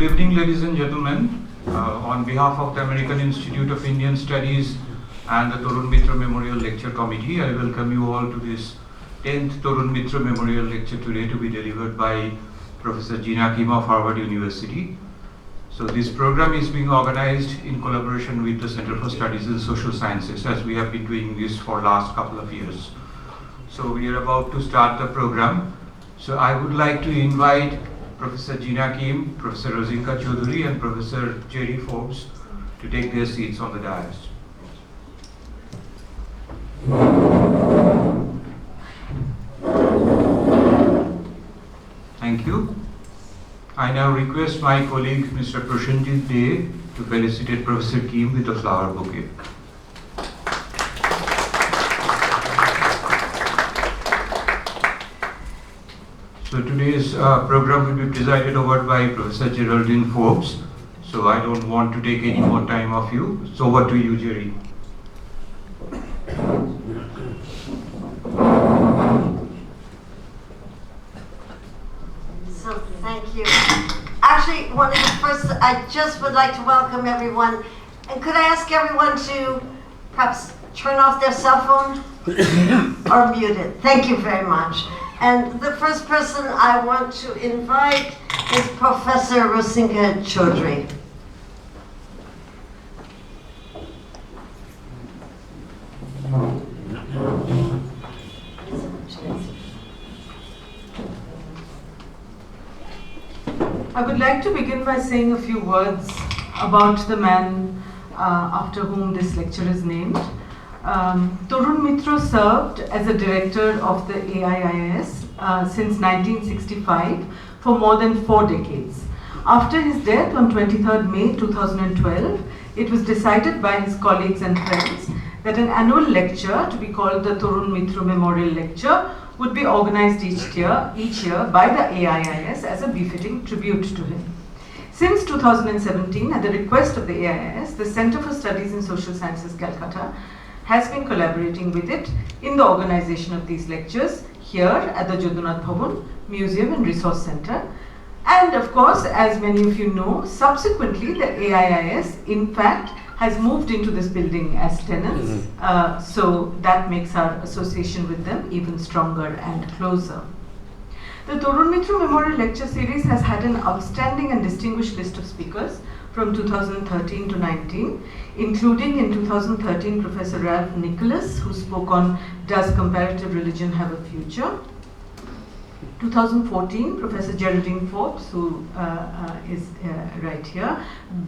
evening, ladies and gentlemen. On behalf of the American Institute of Indian Studies and the Tarun Mitra Memorial Lecture Committee, I welcome you all to this 10th Tarun Mitra Memorial Lecture today to be delivered by Professor Jinah Kim of Harvard University. So this program is being organized in collaboration with the Center for Studies in Social Sciences, as we have been doing this for last couple of years. So we are about to start the program. So I would like to invite Professor Jinah Kim, Professor Rosinka Choudhury and Professor Jerry Forbes to take their seats on the dais. Thank you. I now request my colleague Mr. Prashanjit Dey to felicitate Professor Kim with a flower bouquet. So today's program will be presided over by Professor Geraldine Forbes. So I don't want to take any more time of you. So over to you, Jerry. So thank you. Actually, one of the first, I just would like to welcome everyone. And could I ask everyone to perhaps turn off their cell phone or mute it? Thank you very much. And the first person I want to invite is Professor Rosinka Choudhury. I would like to begin by saying a few words about the man after whom this lecture is named. Tarun Mitra served as a director of the AIIS since 1965 for more than 4 decades. After his death on 23rd May 2012, it was decided by his colleagues and friends that an annual lecture to be called the Tarun Mitra Memorial Lecture would be organized each year by the AIIS as a befitting tribute to him. Since 2017, at the request of the AIIS, the Center for Studies in Social Sciences, Kolkata, has been collaborating with it in the organization of these lectures here at the Jadunath Bhavan Museum and Resource Center. And of course, as many of you know, subsequently the AIIS in fact has moved into this building as tenants. So that makes our association with them even stronger and closer. The Tarun Mitra Memorial Lecture Series has had an outstanding and distinguished list of speakers from 2013 to 19, including in 2013 Professor Ralph Nicholas, who spoke on Does Comparative Religion Have a Future? 2014 Professor Geraldine Forbes, who is right here,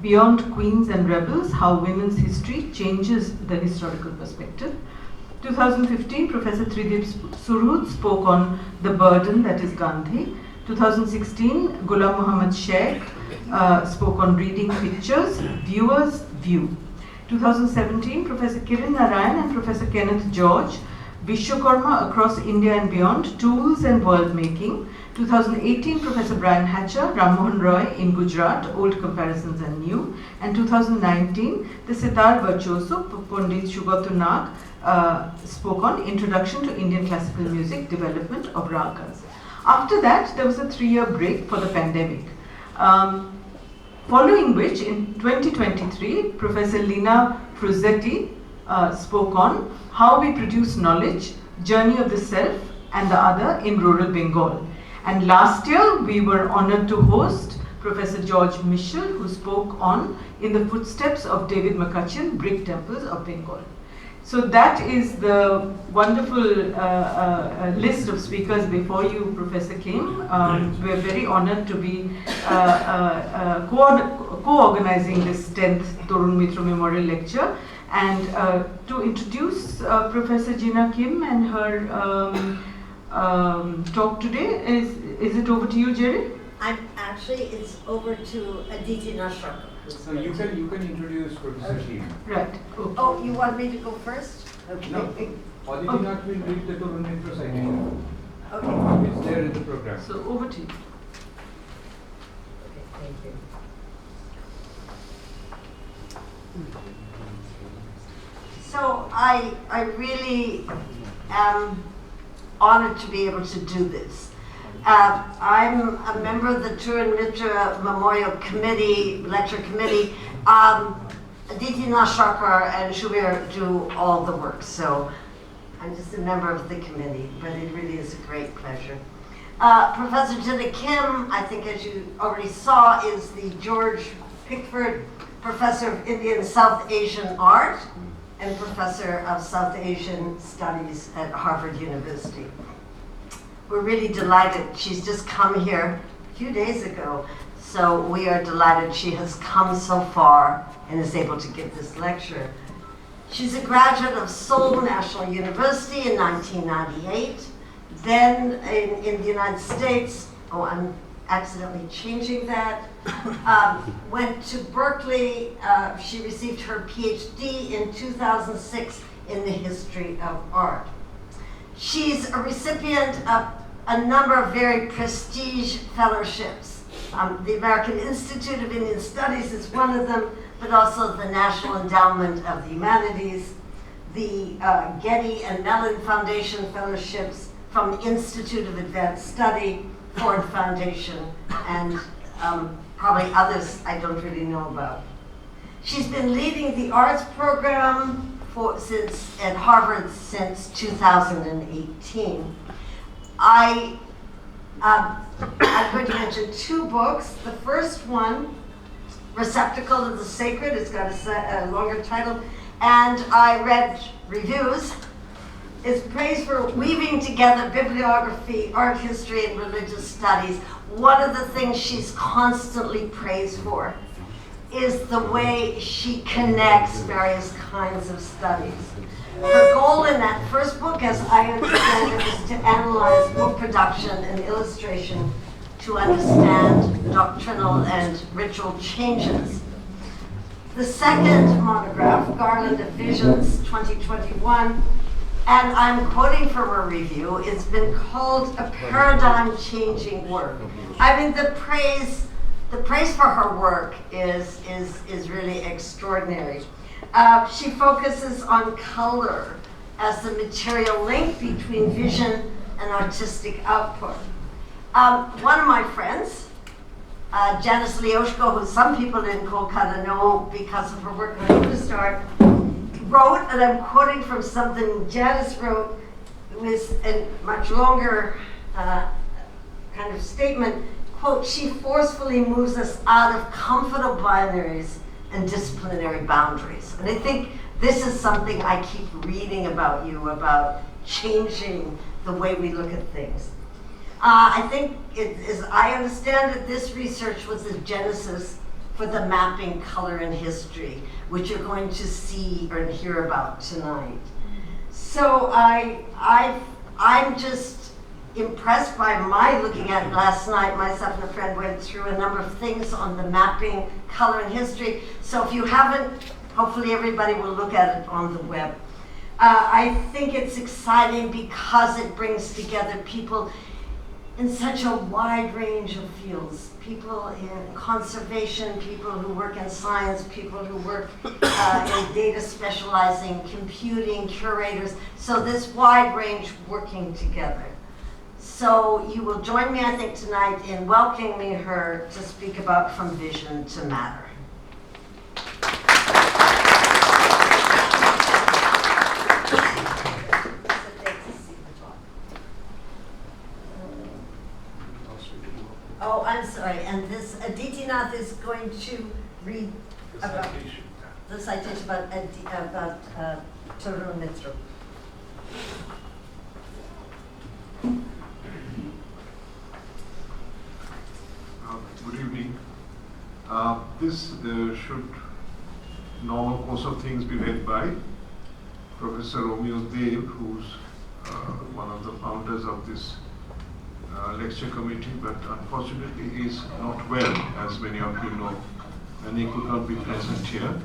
Beyond Queens and Rebels, How Women's History Changes the Historical Perspective. 2015 Professor Tridip Surud spoke on The Burden That is Gandhi. 2016 Ghulam Muhammad Sheikh spoke on Reading Pictures, Viewers View. 2017 Professor Kiran Narayan and Professor Kenneth George, Vishwakarma Across India and Beyond, Tools and World Making. 2018 Professor Brian Hatcher, Ram Mohan Roy in Gujarat, Old Comparisons and New. And 2019 the Sitar Virtuoso, Pandit Shugatu Nag, spoke on Introduction to Indian Classical Music, Development of Ragas. After that, there was a 3-year break for the pandemic. Following which, in 2023, Professor Lina Fruzetti spoke on How We Produce Knowledge, Journey of the Self and the Other in Rural Bengal. And last year, we were honored to host Professor George Mitchell, who spoke on In the Footsteps of David McCutcheon, Brick Temples of Bengal. So that is the wonderful list of speakers before you, Professor Kim. We're very honored to be co-organizing this 10th Tarun Mitra Memorial Lecture. And to introduce Professor Jinah Kim and her talk today, is it over to you, Jerry? It's over to Aditi Nashrak. So you can introduce Professor Kim. Right. Okay. Oh, you want me to go first? Okay. No. Aditi Nath will read the Tarun Mitra citation. Okay. It's there in the program. So over to you. Okay, thank you. So I really am honored to be able to do this. I'm a member of the Tarun Mitra Memorial Committee, Lecture Committee. Aditi Nashakar and Shubir do all the work, so I'm just a member of the committee, but it really is a great pleasure. Professor Jinah Kim, I think as you already saw, is the George Bickford Professor of Indian South Asian Art and Professor of South Asian Studies at Harvard University. We're really delighted. She's just come here a few days ago, so we are delighted she has come so far and is able to give this lecture. She's a graduate of Seoul National University in 1998. Then in the United States, I'm accidentally changing that, went to Berkeley. She received her PhD in 2006 in the history of art. She's a recipient of a number of very prestige fellowships. The American Institute of Indian Studies is one of them, but also the National Endowment of the Humanities, the Getty and Mellon Foundation Fellowships from the Institute of Advanced Study, Ford Foundation, and probably others I don't really know about. She's been leading the arts program at Harvard since 2018. I'm going to mention two books. The first one, Receptacle of the Sacred, it's got a longer title, and I read reviews, is praised for weaving together bibliography, art history, and religious studies. One of the things she's constantly praised for is the way she connects various kinds of studies. Her goal in that first book, as I understand it, is to analyze book production and illustration to understand doctrinal and ritual changes. The second monograph, Garland of Visions 2021, and I'm quoting from a review, it's been called a paradigm-changing work. I mean, the praise for her work is really extraordinary. She focuses on color as the material link between vision and artistic output. One of my friends, Janice Leoshko, who some people in Kolkata know because of her work on Buddhist art, wrote, and I'm quoting from something Janice wrote, with a much longer kind of statement, quote, she forcefully moves us out of comfortable binaries and disciplinary boundaries. And I think this is something I keep reading about you, about changing the way we look at things. I think, as I understand it, this research was the genesis for the mapping color and history, which you're going to see or hear about tonight. So I'm just impressed by my looking at it last night. Myself and a friend went through a number of things on the mapping color and history. So if you haven't, hopefully everybody will look at it on the web. I think it's exciting because it brings together people in such a wide range of fields. People in conservation, people who work in science, people who work in data specializing, computing, curators. So this wide range working together. So you will join me, I think, tonight in welcoming her to speak about From Vision to Matter. Oh, I'm sorry, and this Aditinath is going to read about the citation about Tarun Mitra. Good evening. This should, normal course of things, be read by Professor Romeo Dev, who's one of the founders of this lecture committee, but unfortunately he is not well, as many of you know, and he could not be present here.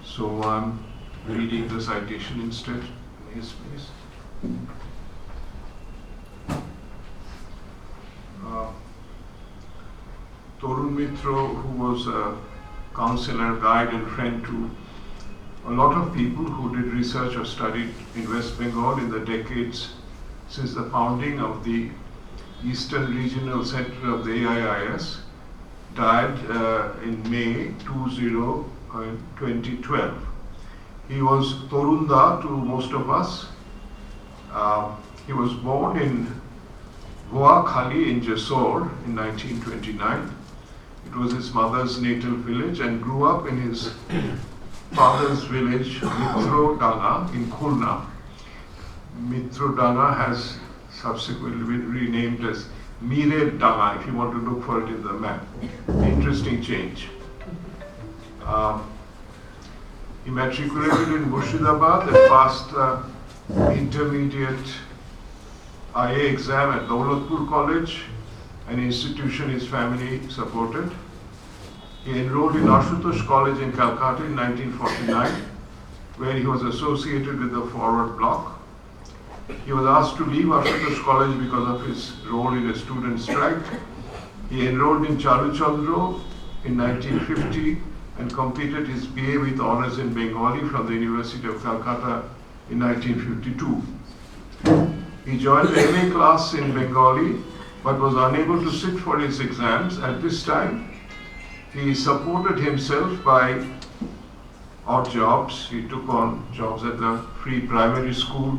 So I'm reading the citation instead in his place. Tarun Mitra, who was a counselor, guide and friend to a lot of people who did research or studied in West Bengal in the decades since the founding of the Eastern Regional Center of the AIIS, died in May 2012. He was Torunda to most of us. He was born in Guakhali in Jessore in 1929. It was his mother's natal village, and grew up in his father's village, Mitrodanga, in Khulna. Mitrodanga has subsequently been renamed as Mire Danga, if you want to look for it in the map. Interesting change. He matriculated in Murshidabad and passed the intermediate IA exam at Daulatpur College, an institution his family supported. He enrolled in Ashutosh College in Calcutta in 1949, where he was associated with the Forward Bloc. He was asked to leave Ashutosh College because of his role in a student strike. He enrolled in Charu Chandro in 1950 and completed his BA with honours in Bengali from the University of Calcutta in 1952. He joined the MA class in Bengali but was unable to sit for his exams. At this time, he supported himself by odd jobs. He took on jobs at the free primary school,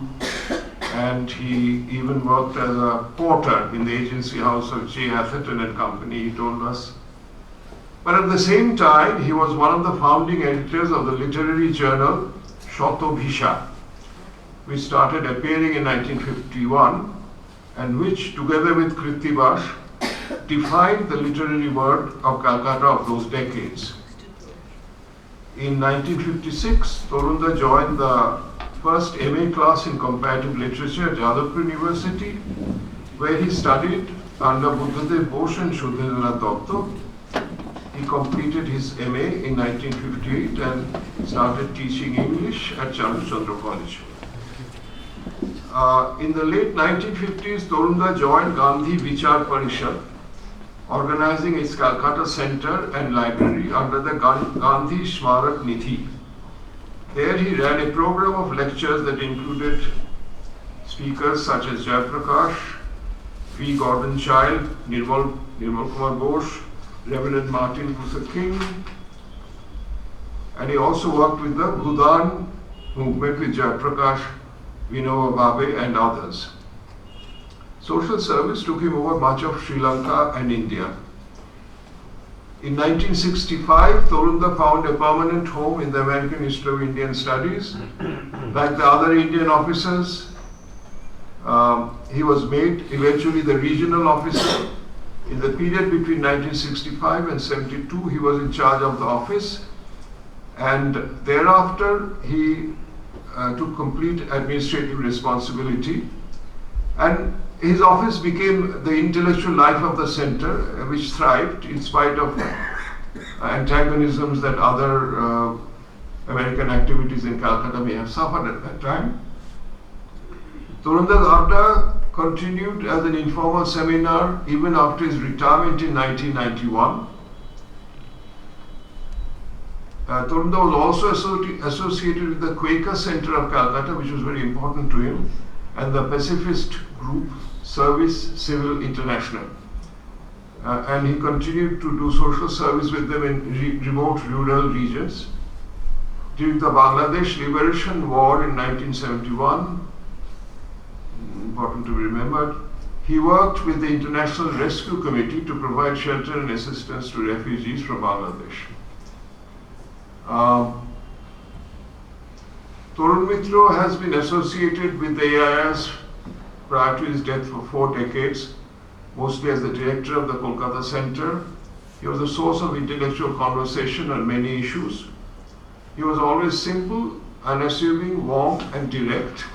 and he even worked as a porter in the agency house of J. Atherton and Company, he told us. But at the same time, he was one of the founding editors of the literary journal Shotobhisha, which started appearing in 1951 and which, together with Krittibash, defined the literary world of Calcutta of those decades. In 1956, Torunda joined the first MA class in comparative literature at Jadunath University, where he studied under Buddhadev Bose and Sudhindra Dutta. He completed his MA in 1958 and started teaching English at Charu Chandra College. In the late 1950s, Torunda joined Gandhi Vichar Parishad, organizing its Calcutta Center and Library under the Gandhi Shmarak Nidhi. There he ran a program of lectures that included speakers such as Jayaprakash, V. Gordon Child, Nirmal Kumar Ghosh, Reverend Martin Luther King, and he also worked with the Bhudan movement with Jayaprakash, Vinoba Bhabhe and others. Social service took him over much of Sri Lanka and India. In 1965, Torunda found a permanent home in the American History of Indian Studies. Like the other Indian officers, he was made eventually the regional officer. In the period between 1965 and 72, he was in charge of the office, and thereafter he took complete administrative responsibility, and his office became the intellectual life of the center, which thrived in spite of antagonisms that other American activities in Calcutta may have suffered at that time. Torunda's Adda continued as an informal seminar even after his retirement in 1991. Torunda was also associated with the Quaker Center of Calcutta, which was very important to him, and the pacifist group Service Civil International. And he continued to do social service with them in remote rural regions. During the Bangladesh Liberation War in 1971, important to be remembered, he worked with the International Rescue Committee to provide shelter and assistance to refugees from Bangladesh. Tarun Mitra has been associated with the AIS prior to his death for 4 decades, mostly as the director of the Kolkata Center. He was a source of intellectual conversation on many issues. He was always simple, unassuming, warm, and direct.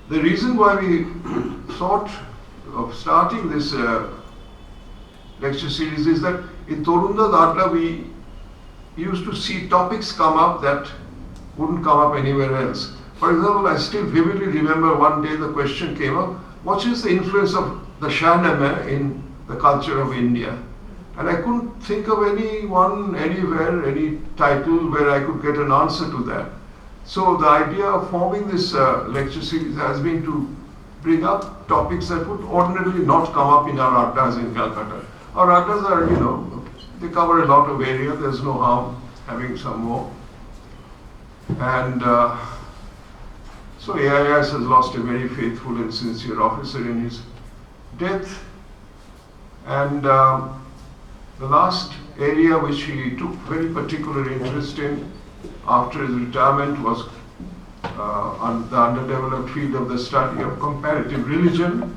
The reason why we thought of starting this lecture series is that in Torunda's Adda we used to see topics come up that wouldn't come up anywhere else. For example, I still vividly remember one day the question came up, what is the influence of the Shahnameh in the culture of India? And I couldn't think of anyone, anywhere, any title where I could get an answer to that. So the idea of forming this lecture series has been to bring up topics that would ordinarily not come up in our addas in Calcutta. Our addas are, they cover a lot of area. There's no harm having some more. And so AIS has lost a very faithful and sincere officer in his death. And the last area which he took very particular interest in after his retirement was on the underdeveloped field of the study of comparative religion,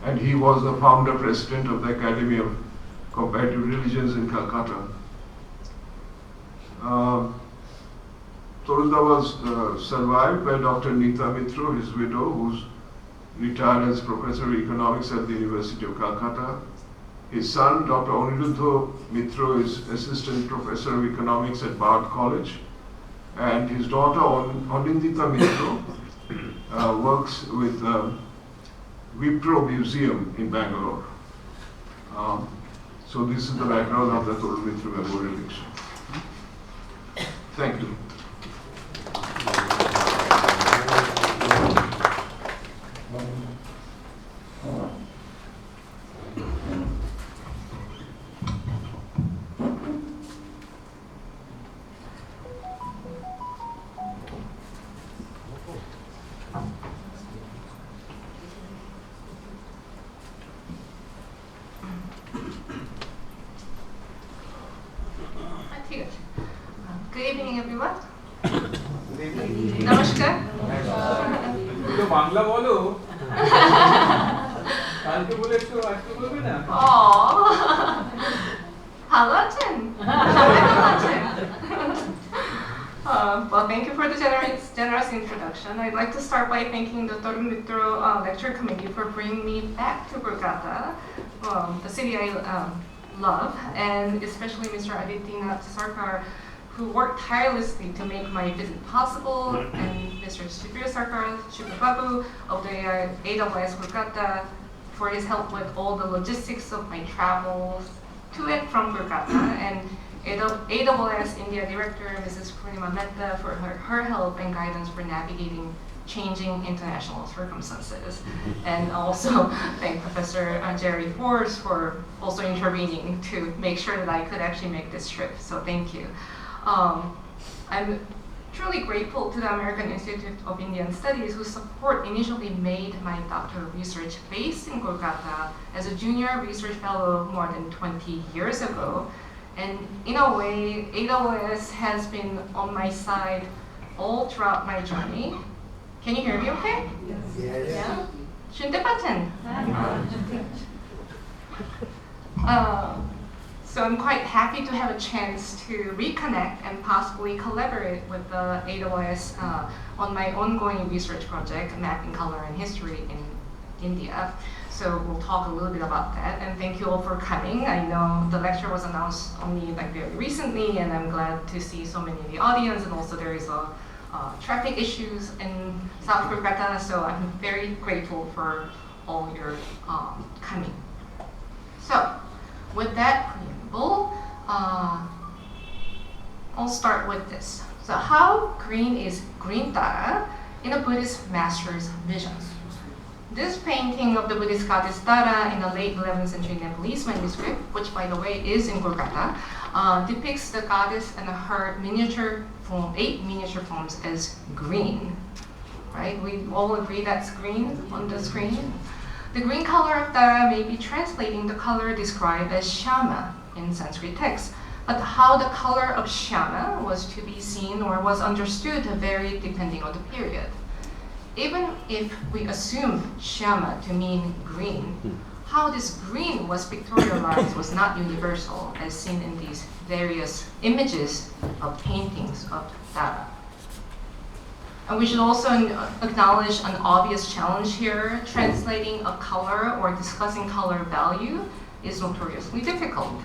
and he was the founder president of the Academy of Comparative Religions in Calcutta. Torunda was survived by Dr. Jinah Kim, his widow, who's retired as professor of economics at the University of Calcutta. His son, Dr. Jinah Mitra, is assistant professor of economics at Bhavan College. And his daughter, Jinah Mitra, works with Wipro Museum in Bangalore. So this is the background of the Tarun Mitra Memorial Lecture. Thank you. Good evening, everyone. Namaskar. तो बांग्ला बोलो কাল কে বলেছো আজকে বলবে না ভালো আছেন Well, thank you for the generous introduction. I'd like to start by thanking the Tarun Mitra Lecture Committee for bringing me back to Kolkata, the city I love, and especially Mr. Jadunath Sarkar, who worked tirelessly to make my visit possible, and Mr. Shubir Sarkar, Shubir Babu of the AWS Kolkata for his help with all the logistics of my travels to and from Kolkata, and AWS India Director Mrs. Purnima Mehta for her help and guidance for navigating changing international circumstances. And also thank Professor Jerry Force for also intervening to make sure that I could actually make this trip. So thank you. I'm truly grateful to the American Institute of Indian Studies, whose support initially made my doctoral research based in Kolkata as a junior research fellow more than 20 years ago. And in a way, AWS has been on my side all throughout my journey. Can you hear me okay? Yes. Yeah? Shuntepachen. So I'm quite happy to have a chance to reconnect and possibly collaborate with the AWS on my ongoing research project, Mapping Color and History in India. So we'll talk a little bit about that, and thank you all for coming. I know the lecture was announced only very recently, and I'm glad to see so many in the audience, and also there is traffic issues in South Kolkata, so I'm very grateful for all your coming. So with that preamble, I'll start with this. So how green is green Tara in a Buddhist master's vision? This painting of the Buddhist goddess Tara in the late 11th century Nepalese manuscript, which by the way is in Kolkata, depicts the goddess and her 8 miniature forms as green. Right? We all agree that's green on the screen. The green color of Tara may be translating the color described as Shama in Sanskrit texts, but how the color of Shama was to be seen or was understood varied depending on the period. Even if we assume Shama to mean green, how this green was pictorialized was not universal, as seen in these various images of paintings of Tara. And we should also acknowledge an obvious challenge here. Translating a color or discussing color value is notoriously difficult.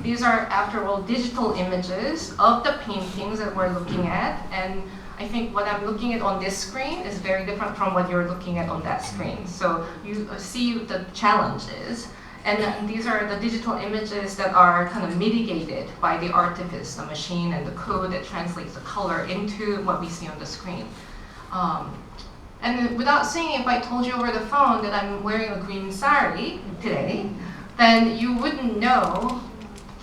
These are, after all, digital images of the paintings that we're looking at, and I think what I'm looking at on this screen is very different from what you're looking at on that screen. So you see the challenges. And these are the digital images that are kind of mitigated by the artifice, the machine and the code that translates the color into what we see on the screen. And without saying, if I told you over the phone that I'm wearing a green sari today, then you wouldn't know,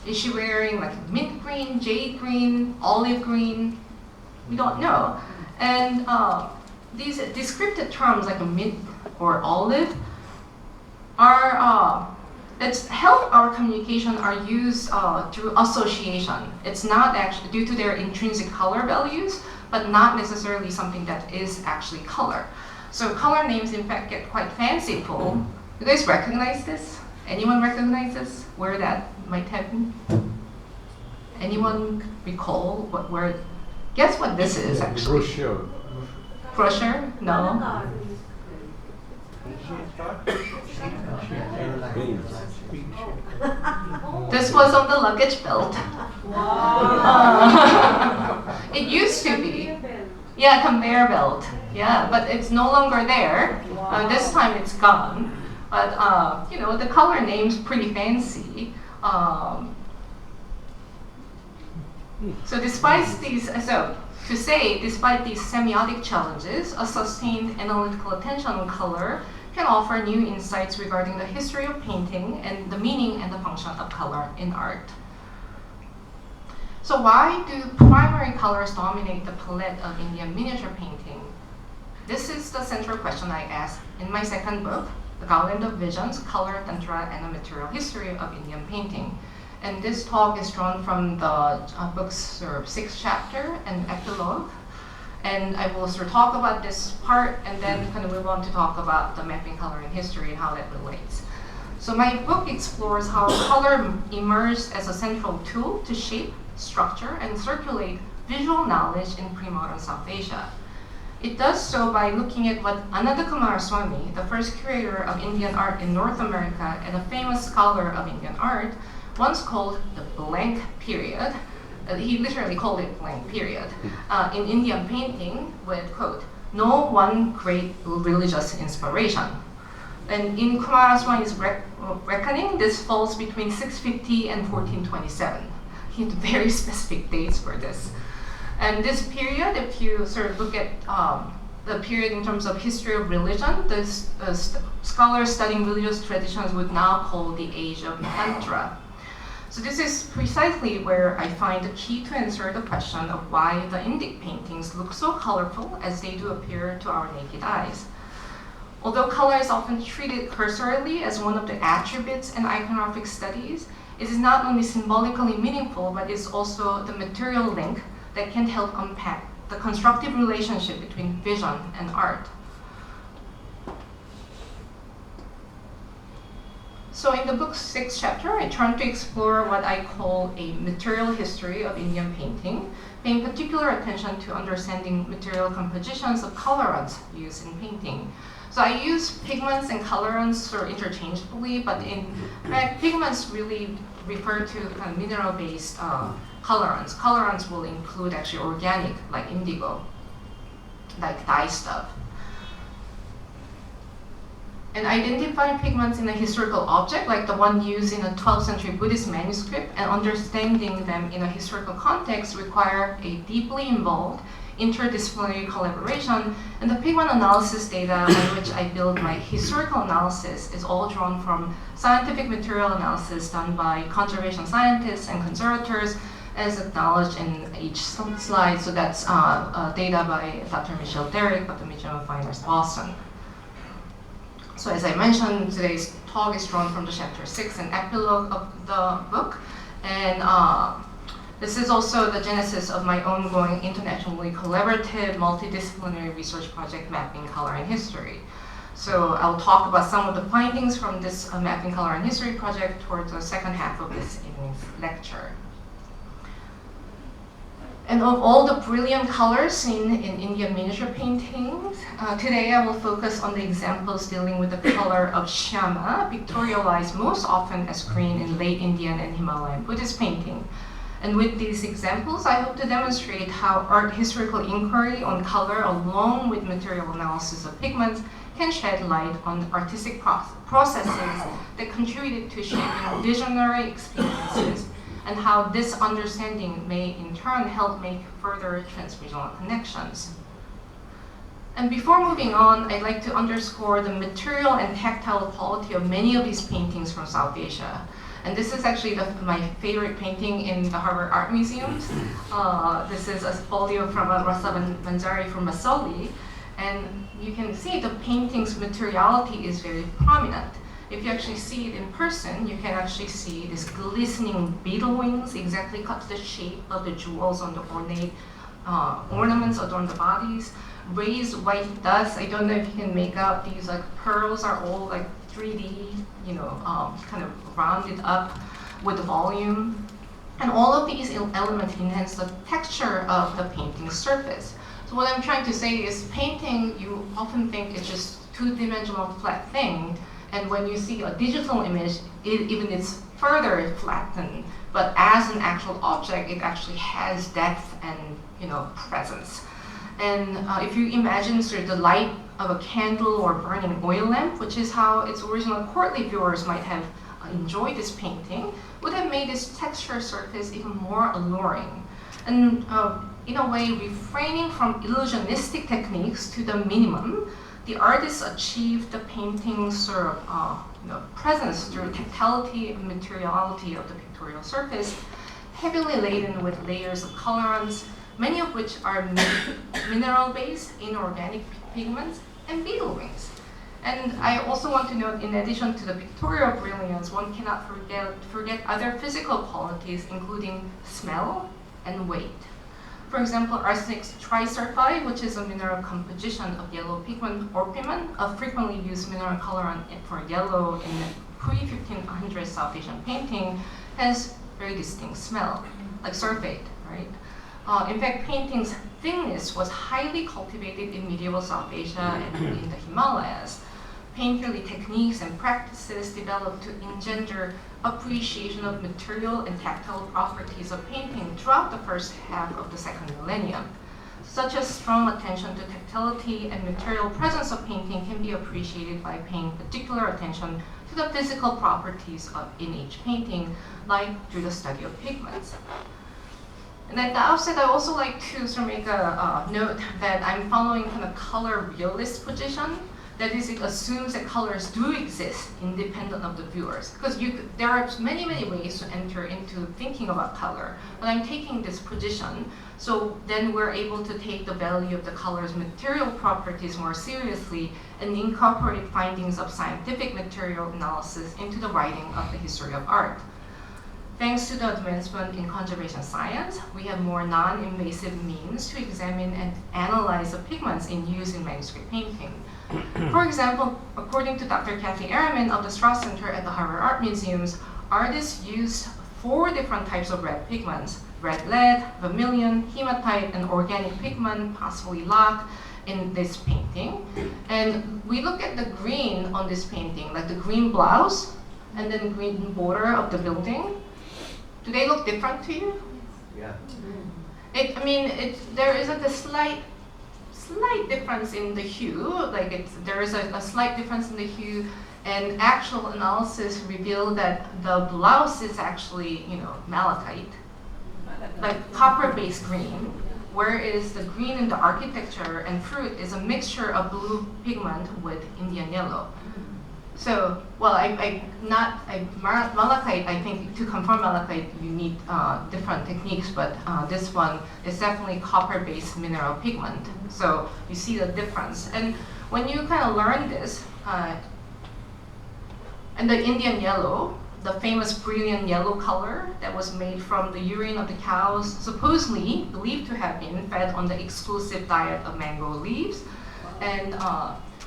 is she wearing like mint green, jade green, olive green? We don't know. And these descriptive terms like a mint or olive are, it's help our communication are used through association. It's not actually due to their intrinsic color values, but not necessarily something that is actually color. So color names in fact get quite fanciful. You guys recognize this? Anyone recognize this? Where that might have been? Anyone recall what word? Guess what this is actually? Brochure. Brochure? No. This was on the luggage belt. It used to be. Yeah, conveyor belt. Yeah, but it's no longer there. This time it's gone. But you know, the color name's pretty fancy. So despite these, despite these semiotic challenges, a sustained analytical attention on color can offer new insights regarding the history of painting and the meaning and the function of color in art. So why do primary colors dominate the palette of Indian miniature painting? This is the central question I asked in my second book, The Garland of Visions, Color, Tantra, and a Material History of Indian Painting. And this talk is drawn from the book's sort of 6th chapter and epilogue. And I will sort of talk about this part and then kind of move on to talk about the mapping color in history and how that relates. So my book explores how color emerged as a central tool to shape, structure, and circulate visual knowledge in pre-modern South Asia. It does so by looking at what Ananda Kumaraswamy, the first curator of Indian art in North America and a famous scholar of Indian art, once called the blank period. He literally called it blank period in Indian painting with, quote, no one great religious inspiration. And in Kumaraswamy's reckoning, this falls between 650 and 1427. He had very specific dates for this. And this period, if you sort of look at the period in terms of history of religion, the scholars studying religious traditions would now call the age of Tantra. So this is precisely where I find the key to answer the question of why the Indic paintings look so colorful as they do appear to our naked eyes. Although color is often treated cursorily as one of the attributes in iconographic studies, it is not only symbolically meaningful, but is also the material link that can help unpack the constructive relationship between vision and art. So in the book's 6th chapter, I turn to explore what I call a material history of Indian painting, paying particular attention to understanding material compositions of colorants used in painting. So I use pigments and colorants sort of interchangeably, but in fact, pigments really refer to kind of mineral-based colorants. Colorants will include actually organic, like indigo, like dye stuff. And identifying pigments in a historical object, like the one used in a 12th century Buddhist manuscript, and understanding them in a historical context require a deeply involved interdisciplinary collaboration, and the pigment analysis data on which I build my historical analysis is all drawn from scientific material analysis done by conservation scientists and conservators, as acknowledged in each slide. So that's data by Dr. Michelle Derrick of the Museum of Fine Arts, Boston. So as I mentioned, today's talk is drawn from the chapter 6 and epilogue of the book. And this is also the genesis of my ongoing internationally collaborative multidisciplinary research project, Mapping Color and History. So I'll talk about some of the findings from this Mapping Color and History project towards the second half of this evening's lecture. And of all the brilliant colors seen in Indian miniature paintings, today I will focus on the examples dealing with the color of Shyama, pictorialized most often as green in late Indian and Himalayan Buddhist painting. And with these examples, I hope to demonstrate how art historical inquiry on color along with material analysis of pigments can shed light on artistic processes that contributed to shaping visionary experiences, and how this understanding may in turn help make further transregional connections. And before moving on, I'd like to underscore the material and tactile quality of many of these paintings from South Asia. And this is actually my favorite painting in the Harvard Art Museums. This is a folio from Rasa Manjari from Masoli. And you can see the painting's materiality is very prominent. If you actually see it in person, you can actually see this glistening beetle wings exactly cut to the shape of the jewels on the ornate ornaments adorn the bodies. Raised white dust, I don't know if you can make out these like pearls are all like 3D, kind of rounded up with volume. And all of these elements enhance the texture of the painting surface. So what I'm trying to say is painting, you often think it's just two-dimensional flat thing. And when you see a digital image, even it's further flattened. But as an actual object, it actually has depth and presence. And if you imagine sort of the light of a candle or burning oil lamp, which is how its original courtly viewers might have enjoyed this painting, would have made this texture surface even more alluring. And in a way, refraining from illusionistic techniques to the minimum, the artists achieved the painting's sort of presence through tactility and materiality of the pictorial surface, heavily laden with layers of colorants, many of which are mineral-based, inorganic pigments, and beetle wings. And I also want to note, in addition to the pictorial brilliance, one cannot forget other physical qualities, including smell and weight. For example, arsenic trisulfide, which is a mineral composition of yellow pigment orpiment, a frequently used mineral colorant for yellow in pre-1500 South Asian painting, has very distinct smell, like sulfate, right? In fact, painting's thickness was highly cultivated in medieval South Asia and in the Himalayas. Painterly techniques and practices developed to engender appreciation of material and tactile properties of painting throughout the first half of the second millennium. Such a strong attention to tactility and material presence of painting can be appreciated by paying particular attention to the physical properties in each painting, like through the study of pigments. And at the outset, I also like to sort of make a note that I'm following kind of color realist position. That is, it assumes that colors do exist independent of the viewers. Because there are many, many ways to enter into thinking about color. But I'm taking this position, so then we're able to take the value of the color's material properties more seriously and incorporate findings of scientific material analysis into the writing of the history of art. Thanks to the advancement in conservation science, we have more non-invasive means to examine and analyze the pigments in use in manuscript painting. For example, according to Dr. Kathy Ehrman of the Strauss Center at the Harvard Art Museums, artists used 4 different types of red pigments: red lead, vermilion, hematite, and organic pigment, possibly lac, in this painting. And we look at the green on this painting, like the green blouse and then the green border of the building. Do they look different to you? Yeah. There is like a slight difference in the hue. Like there is a slight difference in the hue, and actual analysis revealed that the blouse is actually, malachite, like copper-based green, whereas the green in the architecture and fruit is a mixture of blue pigment with Indian yellow. So, malachite, I think to confirm malachite, you need different techniques, but this one is definitely copper-based mineral pigment. So you see the difference. And when you kind of learn this, and the Indian yellow, the famous brilliant yellow color that was made from the urine of the cows, supposedly believed to have been fed on the exclusive diet of mango leaves. And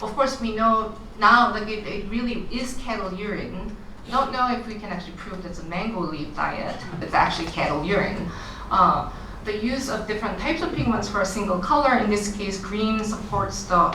of course, we know now that it really is cattle urine. We don't know if we can actually prove that it's a mango leaf diet, but it's actually cattle urine. The use of different types of pigments for a single color, in this case, green supports the,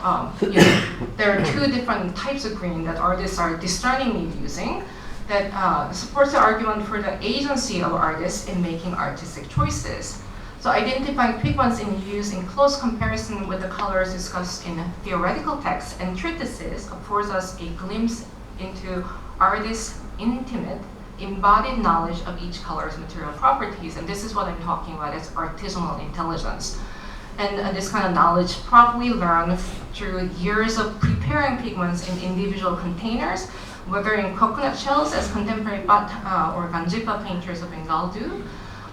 there are 2 different types of green that artists are discerningly using that supports the argument for the agency of artists in making artistic choices. So identifying pigments in use in close comparison with the colors discussed in theoretical texts and treatises affords us a glimpse into artists' intimate, embodied knowledge of each color's material properties. And this is what I'm talking about as artisanal intelligence. And this kind of knowledge probably learned through years of preparing pigments in individual containers, whether in coconut shells as contemporary Bat or Ganjipa painters of Bengal do.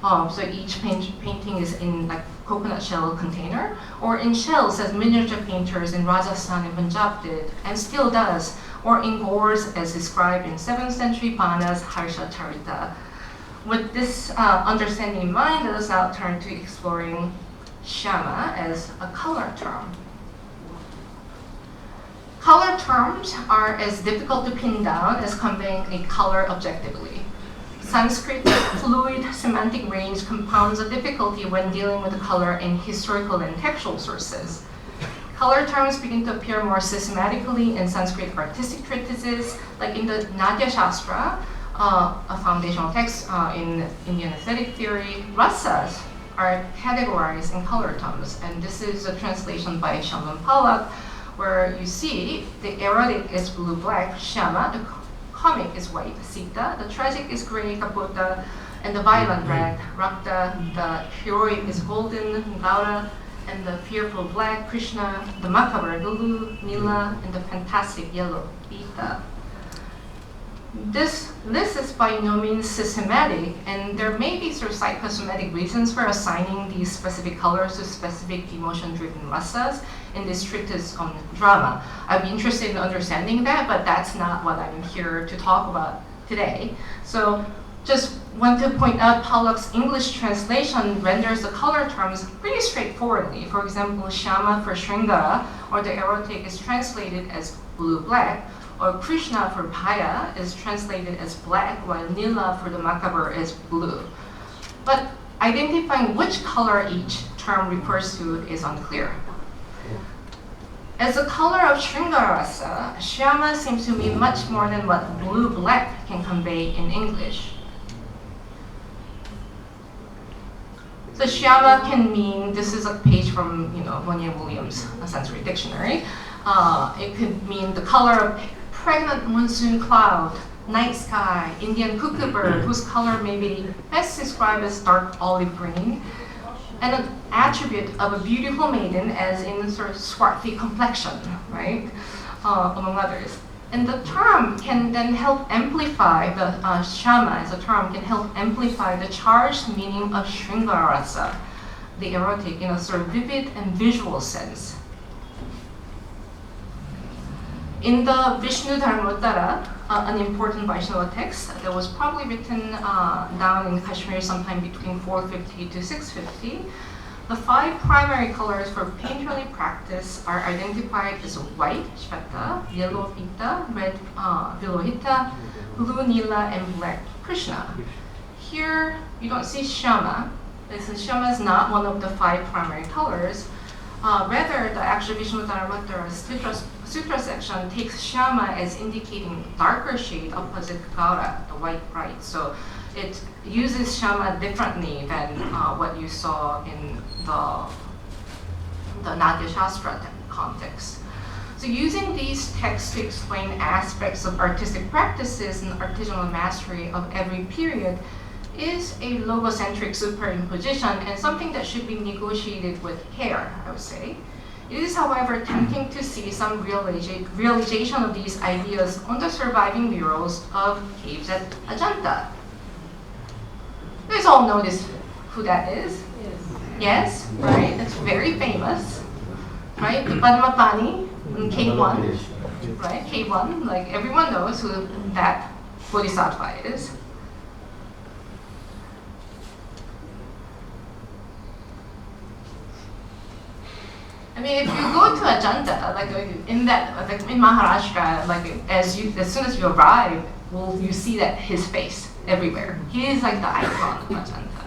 So each painting is in like coconut shell container, or in shells as miniature painters in Rajasthan and Punjab did, and still does, or in gourds as described in 7th century Pana's Harsha Charita. With this understanding in mind, let us now turn to exploring Shama as a color term. Color terms are as difficult to pin down as conveying a color objectively. Sanskrit fluid semantic range compounds a difficulty when dealing with color in historical and textual sources. Color terms begin to appear more systematically in Sanskrit artistic treatises, like in the Natya Shastra, a foundational text in Indian aesthetic theory. Rasas are categorized in color terms, and this is a translation by Shalom Palak, where you see the erotic is blue-black, Shama, the comic is white, Sita, the tragic is gray, Kapota, and the violent red, Rakta, the heroic is golden, Gaura, and the fearful black, Krishna, the macabre, blue, Nila, and the fantastic yellow, Pita. This list is by no means systematic, and there may be sort of psychosomatic reasons for assigning these specific colors to specific emotion-driven rasas in this treatise on drama. I'd be interested in understanding that, but that's not what I'm here to talk about today. So just want to point out Palak's English translation renders the color terms pretty straightforwardly. For example, Shama for Shringara, or the erotic, is translated as blue-black, or Krishna for Bhaya is translated as black, while Nila for the macabre is blue. But identifying which color each term refers to is unclear. As the color of Shringarasa, Shama seems to mean much more than what blue-black can convey in English. So Shama can mean, this is a page from Monia Williams' Sanskrit dictionary. It could mean the color of pregnant monsoon cloud, night sky, Indian cuckoo bird, whose color may be best described as dark olive green, and an attribute of a beautiful maiden as in sort of swarthy complexion, right, among others. And the term can then help amplify, the Shama as a term can help amplify the charged meaning of Shringarasa, the erotic, in a sort of vivid and visual sense. In the Vishnu Dharmottara, an important Vaishnava text that was probably written down in Kashmir sometime between 450 to 650, the 5 primary colors for painterly practice are identified as white, Shveta, yellow, Pita, red, Vilohita, blue, Nila, and black, Krishna. Here, you don't see Shama. Shama is not one of the 5 primary colors. Rather, the actual Vishnu Dharmottara's Sutra section takes Shama as indicating darker shade opposite Gaura, the white bright. So it uses Shama differently than what you saw in the Natya Shastra context. So using these texts to explain aspects of artistic practices and artisanal mastery of every period is a logocentric superimposition and something that should be negotiated with care, I would say. It is, however, tempting to see some realization of these ideas on the surviving murals of caves at Ajanta. You guys all know who that is? Yes, right? It's very famous, right? The Padmapani in Cave 1, right? Cave 1, like everyone knows who that bodhisattva is. I mean, if you go to Ajanta, like in Maharashtra, like as soon as you arrive, you see that his face everywhere. He is like the icon of Ajanta,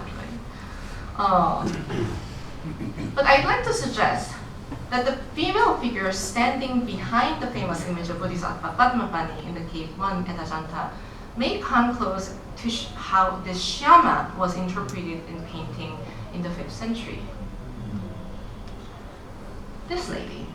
right? But I'd like to suggest that the female figure standing behind the famous image of Bodhisattva Padmapani in the Cave 1 at Ajanta may come close to how this Shama was interpreted in painting in the 5th century. This lady.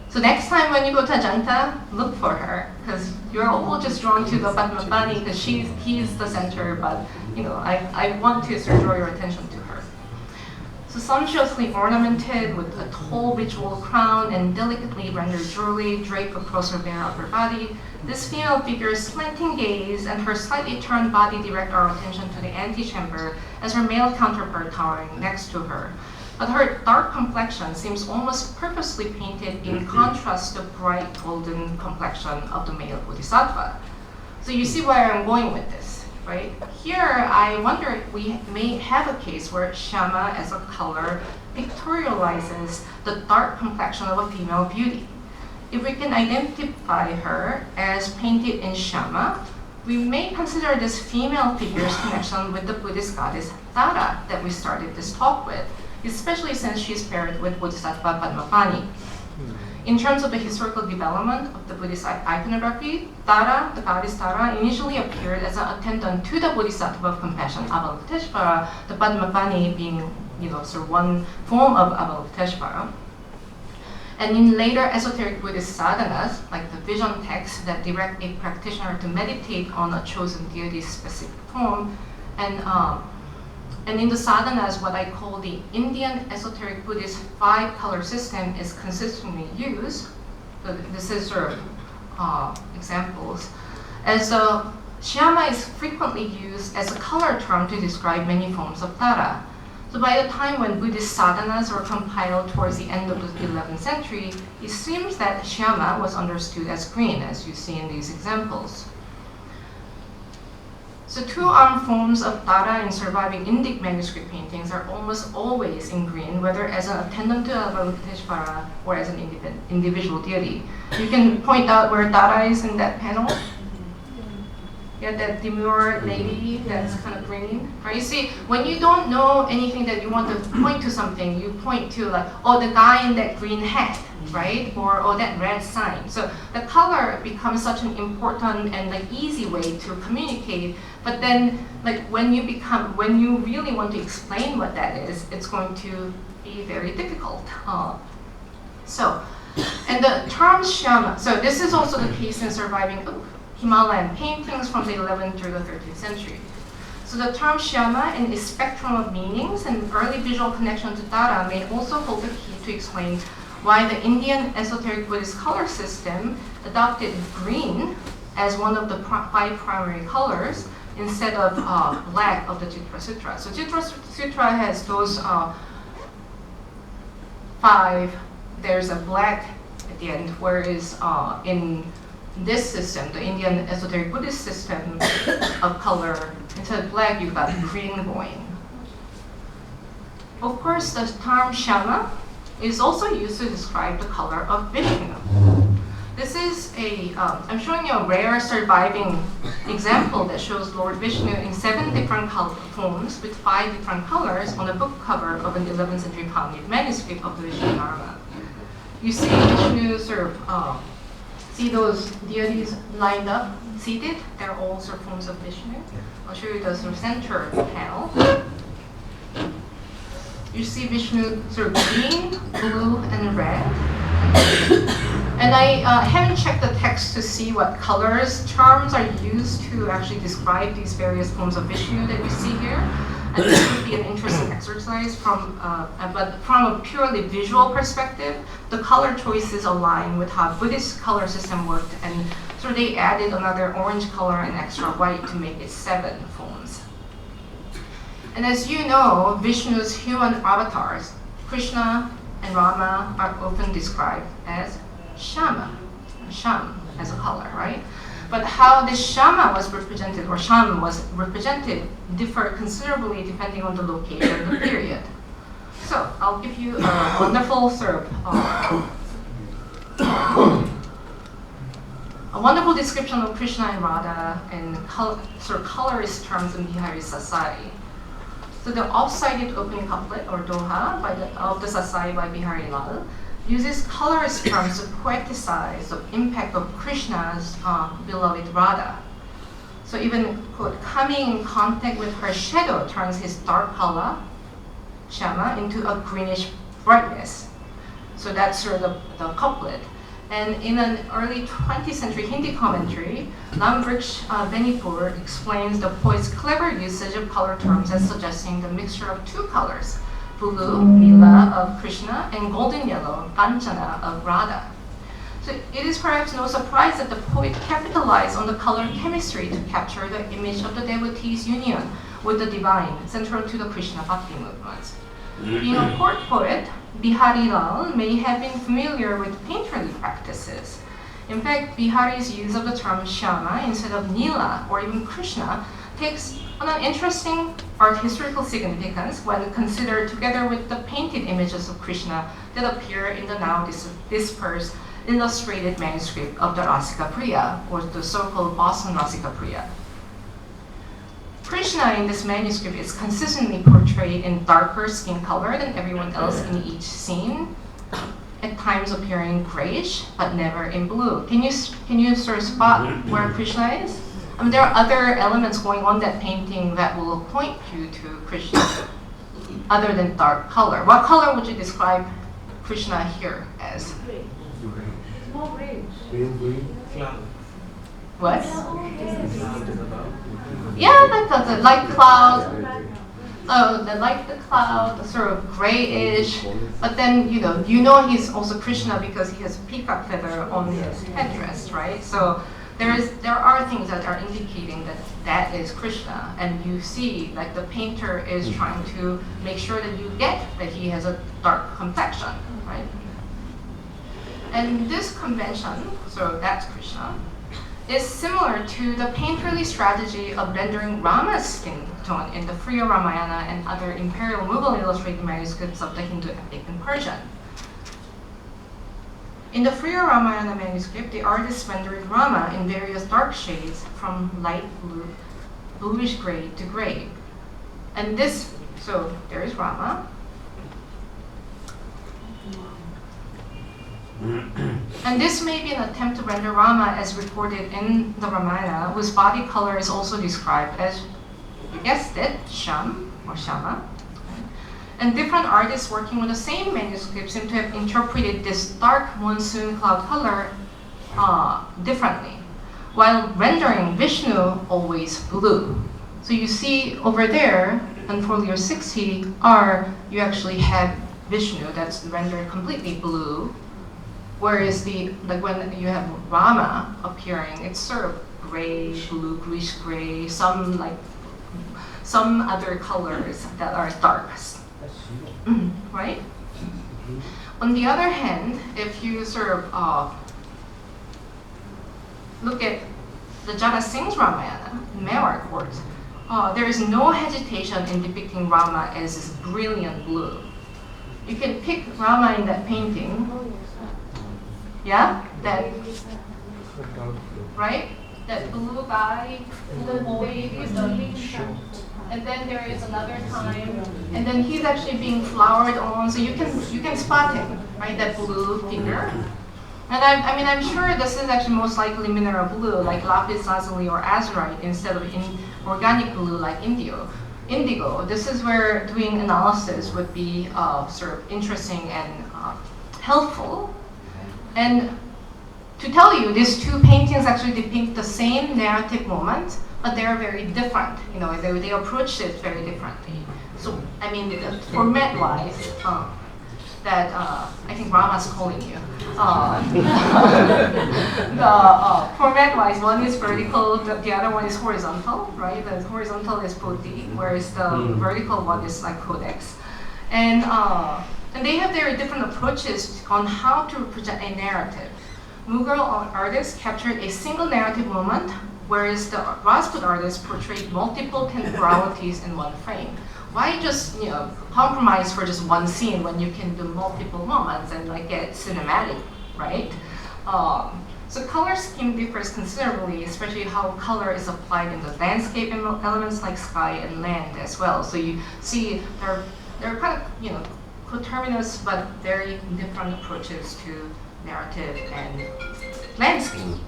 So next time when you go to Ajanta, look for her, because you're all just drawn to the Padmapani because he's the center, but I want to sort of draw your attention to her. So sumptuously ornamented with a tall ritual crown and delicately rendered jewelry draped across her bare upper body, this female figure's slanting gaze and her slightly turned body direct our attention to the antechamber as her male counterpart towering next to her. But her dark complexion seems almost purposely painted in contrast to the bright golden complexion of the male bodhisattva. So you see where I'm going with this, right? Here, I wonder if we may have a case where Shama as a color pictorializes the dark complexion of a female beauty. If we can identify her as painted in Shama, we may consider this female figure's connection with the Buddhist goddess Tara that we started this talk with, especially since she's paired with Bodhisattva Padmapani. In terms of the historical development of the Buddhist iconography, Tara, the goddess Tara, initially appeared as an attendant to the Bodhisattva of compassion, Avalokiteshvara, the Padmapani being, sort of one form of Avalokiteshvara. And in later esoteric Buddhist sadhanas, like the vision texts that direct a practitioner to meditate on a chosen deity's specific form, and in the sadhanas, what I call the Indian esoteric Buddhist 5-color system is consistently used. So this is sort of examples. As Shama is frequently used as a color term to describe many forms of Tara. So by the time when Buddhist sadhanas were compiled towards the end of the 11th century, it seems that Shama was understood as green, as you see in these examples. So two-armed forms of Tara in surviving Indic manuscript paintings are almost always in green, whether as an attendant to Avalokiteshvara or as an individual deity. You can point out where Tara is in that panel. Yeah, that demure lady that's kind of green. Right? You see, when you don't know anything that you want to point to something, you point to like, oh, the guy in that green hat, right? Or oh, that red sign. So the color becomes such an important and like easy way to communicate. But then, like when you really want to explain what that is, it's going to be very difficult. And the term Shama. So this is also the case in surviving Himalayan paintings from the 11th through the 13th century. So the term Shama and its spectrum of meanings and early visual connection to Tara may also hold the key to explain why the Indian esoteric Buddhist color system adopted green as one of the 5 primary colors instead of black of the Chitra Sutra. So Chitra Sutra has those 5, there's a black at the end, whereas in this system, the Indian esoteric Buddhist system of color, instead of black, you've got green going. Of course, the term Shama is also used to describe the color of Vishnu. This is I'm showing you a rare surviving example that shows Lord Vishnu in 7 different forms with 5 different colors on a book cover of an 11th century Pali manuscript of the Vishnu Dharma. You see Vishnu sort of see those deities lined up, seated? They're all sort of forms of Vishnu. I'll show you the sort of center panel. You see Vishnu sort of green, blue, and red. And I haven't checked the text to see what colors terms are used to actually describe these various forms of Vishnu that you see here. And this would be an interesting exercise but from a purely visual perspective, the color choices align with how Buddhist color system worked, and so they added another orange color and extra white to make it 7 forms. And as you know, Vishnu's human avatars, Krishna and Rama, are often described as Shama, Sham as a color, right? But how this Shama was represented, or Sham was represented, differ considerably depending on the location and the period. So I'll give you a wonderful sort of a wonderful description of Krishna and Radha and sort of colorist terms in Bihari Sasai. So the off-sided opening couplet or doha of the Sasai by Bihari Lal uses colorist terms to poeticize the impact of Krishna's beloved Radha. So even, quote, coming in contact with her shadow turns his dark color, Shama, into a greenish brightness. So that's sort of the couplet. And in an early 20th century Hindi commentary, Lambriksh Benipur explains the poet's clever usage of color terms as suggesting the mixture of 2 colors, blue, Nila of Krishna, and golden yellow, Kanchana of Radha. So it is perhaps no surprise that the poet capitalized on the color chemistry to capture the image of the devotee's union with the divine, central to the Krishna Bhakti movement. Being a court poet, Bihari Lal may have been familiar with painterly practices. In fact, Bihari's use of the term Shyama instead of Nila or even Krishna takes on an interesting art historical significance when considered together with the painted images of Krishna that appear in the now dispersed illustrated manuscript of the Rasika Priya, or the so-called Boston Rasika Priya. Krishna in this manuscript is consistently portrayed in darker skin color than everyone else in each scene, at times appearing grayish, but never in blue. Can you sort of spot where Krishna is? I mean, there are other elements going on that painting that will point you to Krishna, other than dark color. What color would you describe Krishna here as? What? Yeah, that's a light cloud. Oh, like the cloud, sort of grayish. But then you know he's also Krishna because he has a peacock feather on his headdress, right? So there are things that are indicating that is Krishna, and you see like the painter is trying to make sure that you get that he has a dark complexion, right? And this convention, so that's Krishna, is similar to the painterly strategy of rendering Rama's skin tone in the Freya Ramayana and other imperial Mughal illustrated manuscripts of the Hindu epic in Persian. In the Freya Ramayana manuscript, the artist rendered Rama in various dark shades from light blue, bluish gray to gray. And this, so there is Rama. And this may be an attempt to render Rama as recorded in the Ramayana, whose body color is also described as, you guessed it, Sham or Shama. And different artists working with the same manuscript seem to have interpreted this dark monsoon cloud color differently, while rendering Vishnu always blue. So you see over there, on folio 60R, you actually have Vishnu that's rendered completely blue. Whereas when you have Rama appearing, it's sort of gray, blue, greenish gray, some other colors that are dark, right? On the other hand, if you sort of look at the Jada Singh's Ramayana, Mewar court, there is no hesitation in depicting Rama as this brilliant blue. You can pick Rama in that painting. Yeah, that, right? That blue guy, blue boy with the, and then there is another time, and then he's actually being flowered on, so you can spot him, right? That blue figure. And I'm sure this is actually most likely mineral blue, like lapis lazuli or azurite, instead of organic blue like indigo. This is where doing analysis would be sort of interesting and helpful. And to tell you, these two paintings actually depict the same narrative moment, but they are very different. You know, they approach it very differently. So, I mean, format-wise, I think Rama's calling you. Format-wise, one is vertical, the other one is horizontal, right? The horizontal is Poti, whereas the vertical one is like Codex. And they have their different approaches on how to present a narrative. Mughal artists captured a single narrative moment, whereas the Rajput artists portrayed multiple temporalities in one frame. Why just compromise for just one scene when you can do multiple moments and like get cinematic, right? So color scheme differs considerably, especially how color is applied in the landscape elements like sky and land as well. So you see they're kind of coterminous but very different approaches to narrative and landscape.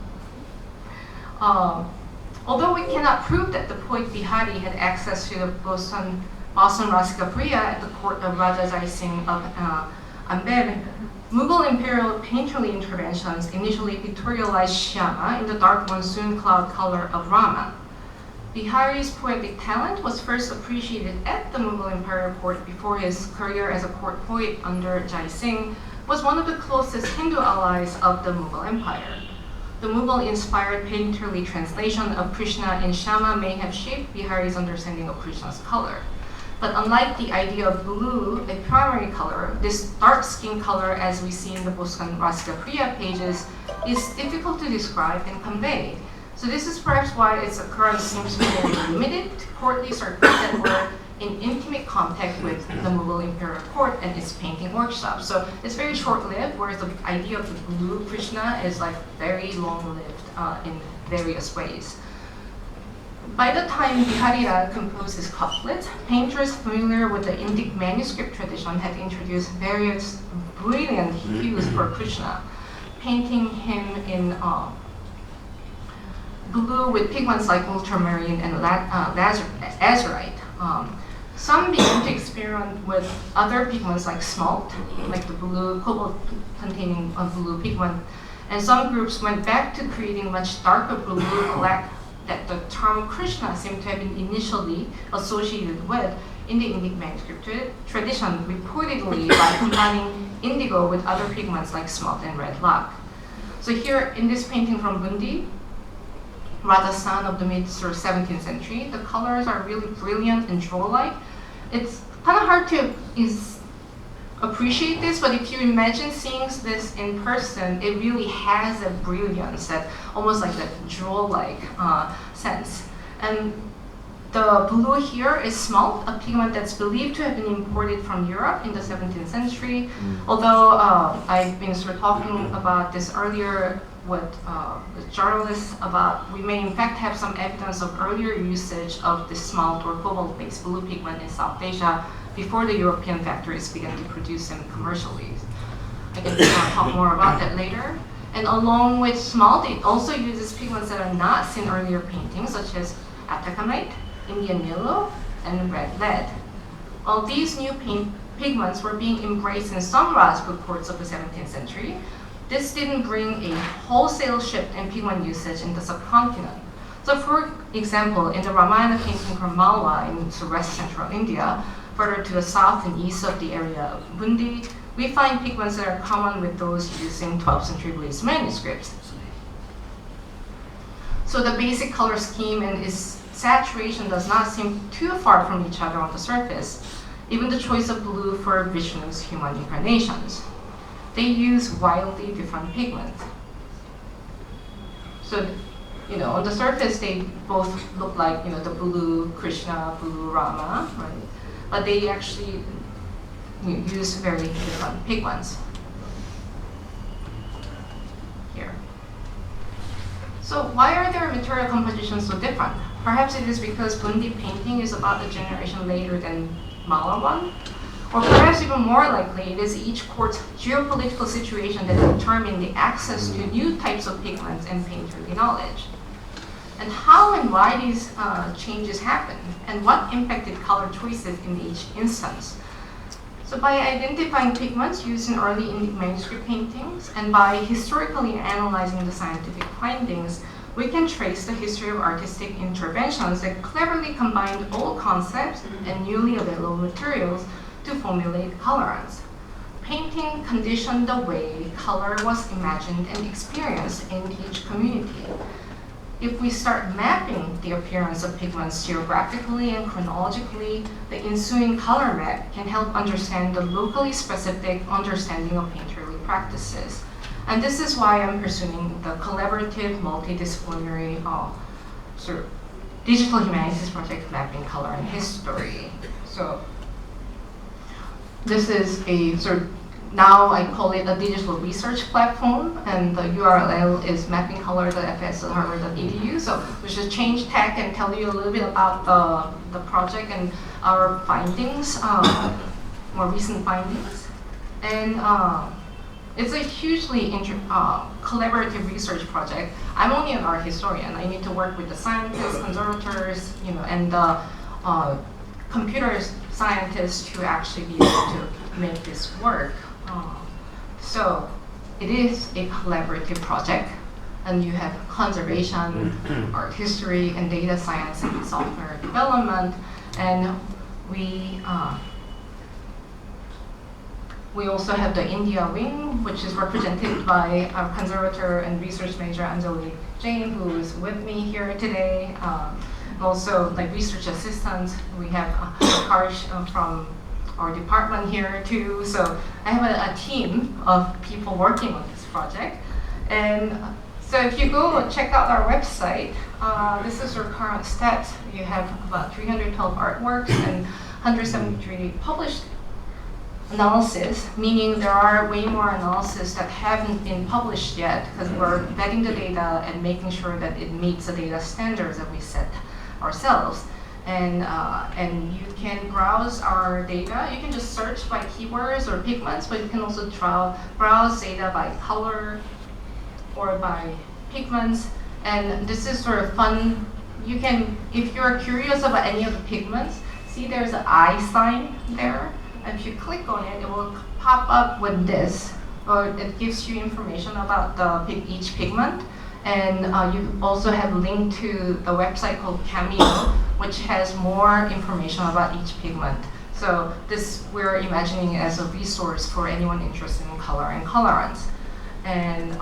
Although we cannot prove that the poet Bihari had access to the Boston Rasika Priya at the court of Raja Jai Singh of Amber, Mughal imperial painterly interventions initially pictorialized Shyama in the dark monsoon cloud color of Rama. Bihari's poetic talent was first appreciated at the Mughal imperial court before his career as a court poet under Jai Singh was one of the closest Hindu allies of the Mughal Empire. The Mughal-inspired painterly translation of Krishna in Shama may have shaped Bihari's understanding of Krishna's color. But unlike the idea of blue, a primary color, this dark skin color as we see in the Boskan Rasika Priya pages is difficult to describe and convey. So this is perhaps why its occurrence seems to be very limited to courtly circles that were in intimate contact with the Mughal imperial court and its painting workshops. So it's very short-lived, whereas the idea of the blue Krishna is like very long-lived in various ways. By the time Biharira composed his couplets, painters familiar with the Indic manuscript tradition had introduced various brilliant hues for Krishna, painting him in blue with pigments like ultramarine and azurite. Some began to experiment with other pigments like smalt, like the blue, cobalt-containing blue pigment, and some groups went back to creating much darker blue, black, that the term Krishna seemed to have been initially associated with in the Indic manuscript tradition, reportedly by combining indigo with other pigments like smalt and red lac. So here in this painting from Bundi, Rajasthan of the mid-17th century, the colors are really brilliant and draw-like. It's kind of hard to appreciate this, but if you imagine seeing this in person, it really has a brilliance, that almost like that draw-like sense. And the blue here is smalt, a pigment that's believed to have been imported from Europe in the 17th century. Although I've been sort of talking about this earlier with journalists about, we may in fact have some evidence of earlier usage of this smalt or cobalt-based blue pigment in South Asia before the European factories began to produce them commercially. I can talk more about that later. And along with smalt, it also uses pigments that are not seen in earlier paintings, such as atakamite, Indian yellow, and red lead. All these new pigments were being embraced in some Rajput courts of the 17th century. This didn't bring a wholesale shift in pigment usage in the subcontinent. So for example, in the Ramayana painting from Malwa in west central India, further to the south and east of the area of Bundi, we find pigments that are common with those used in 12th century Buddhist manuscripts. So the basic color scheme and its saturation does not seem too far from each other on the surface, even the choice of blue for Vishnu's human incarnations. They use wildly different pigments. So, on the surface, they both look like, the blue Krishna, blue Rama, right? But they actually use very different pigments. Here. So why are their material compositions so different? Perhaps it is because Bundi painting is about a generation later than Mala one. Or perhaps even more likely, it is each court's geopolitical situation that determined the access to new types of pigments and painterly knowledge. And how and why these changes happened, and what impacted color choices in each instance. So by identifying pigments used in early Indic manuscript paintings, and by historically analyzing the scientific findings, we can trace the history of artistic interventions that cleverly combined old concepts and newly available materials to formulate colorants. Painting conditioned the way color was imagined and experienced in each community. If we start mapping the appearance of pigments geographically and chronologically, the ensuing color map can help understand the locally specific understanding of painterly practices. And this is why I'm pursuing the collaborative, multidisciplinary, sort of digital humanities project mapping color and history. So this is a sort of, now I call it a digital research platform, and the URL is mappingcolor.fs.harvard.edu. So we should change tag and tell you a little bit about the project and our findings, more recent findings. And it's a hugely collaborative research project. I'm only an art historian. I need to work with the scientists, conservators, and the computer scientists to actually be able to make this work. So it is a collaborative project. and you have conservation, art history, and data science and software development. And we also have the India wing, which is represented by our conservator and research manager Anjali Jain, who is with me here today. Also, like research assistants, we have Karsh from our department here too. So I have a team of people working on this project. And so if you go check out our website, this is our current stats. You have about 312 artworks and 173 published analysis, meaning there are way more analysis that haven't been published yet because we're vetting the data and making sure that it meets the data standards that we set ourselves. And you can browse our data. You can just search by keywords or pigments, but you can also browse data by color or by pigments. And this is sort of fun. You can, if you're curious about any of the pigments, see there's an eye sign there. If you click on it, it will pop up with this, or it gives you information about each pigment. And you also have a link to a website called Cameo, which has more information about each pigment. So this we're imagining as a resource for anyone interested in color and colorants. And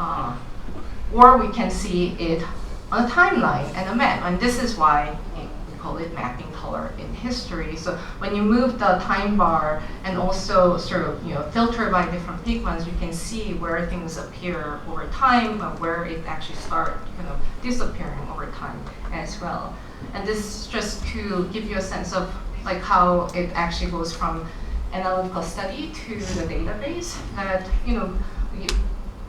or we can see it on a timeline and a map. And this is why we call it mapping color in history. So when you move the time bar and also sort of filter by different pigments, you can see where things appear over time and where it actually starts disappearing over time as well. And this is just to give you a sense of like how it actually goes from analytical study to the database. That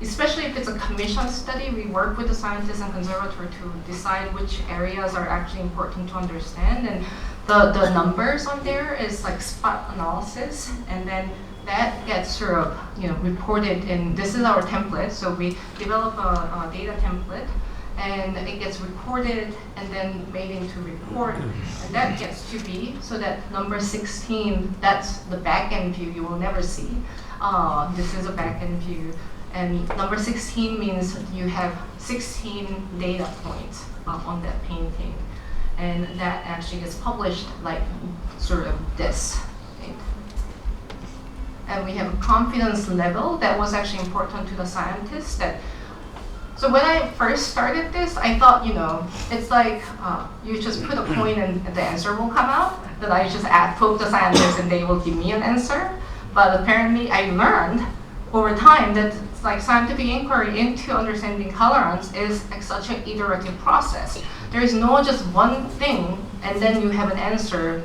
especially if it's a commission study, we work with the scientists and conservator to decide which areas are actually important to understand. And the numbers on there is like spot analysis, and then that gets sort of reported in, this is our template. So we develop a data template, and it gets recorded and then made into report, and that gets to be, so that number 16, that's the back-end view you will never see. This is a back-end view. And number 16 means you have 16 data points on that painting. And that actually gets published like sort of this. Right? And we have a confidence level that was actually important to the scientists. So when I first started this, I thought, it's like you just put a point and the answer will come out. That I just poke the scientists and they will give me an answer. But apparently I learned over time that like scientific inquiry into understanding colorants is like such an iterative process. There is no just one thing and then you have an answer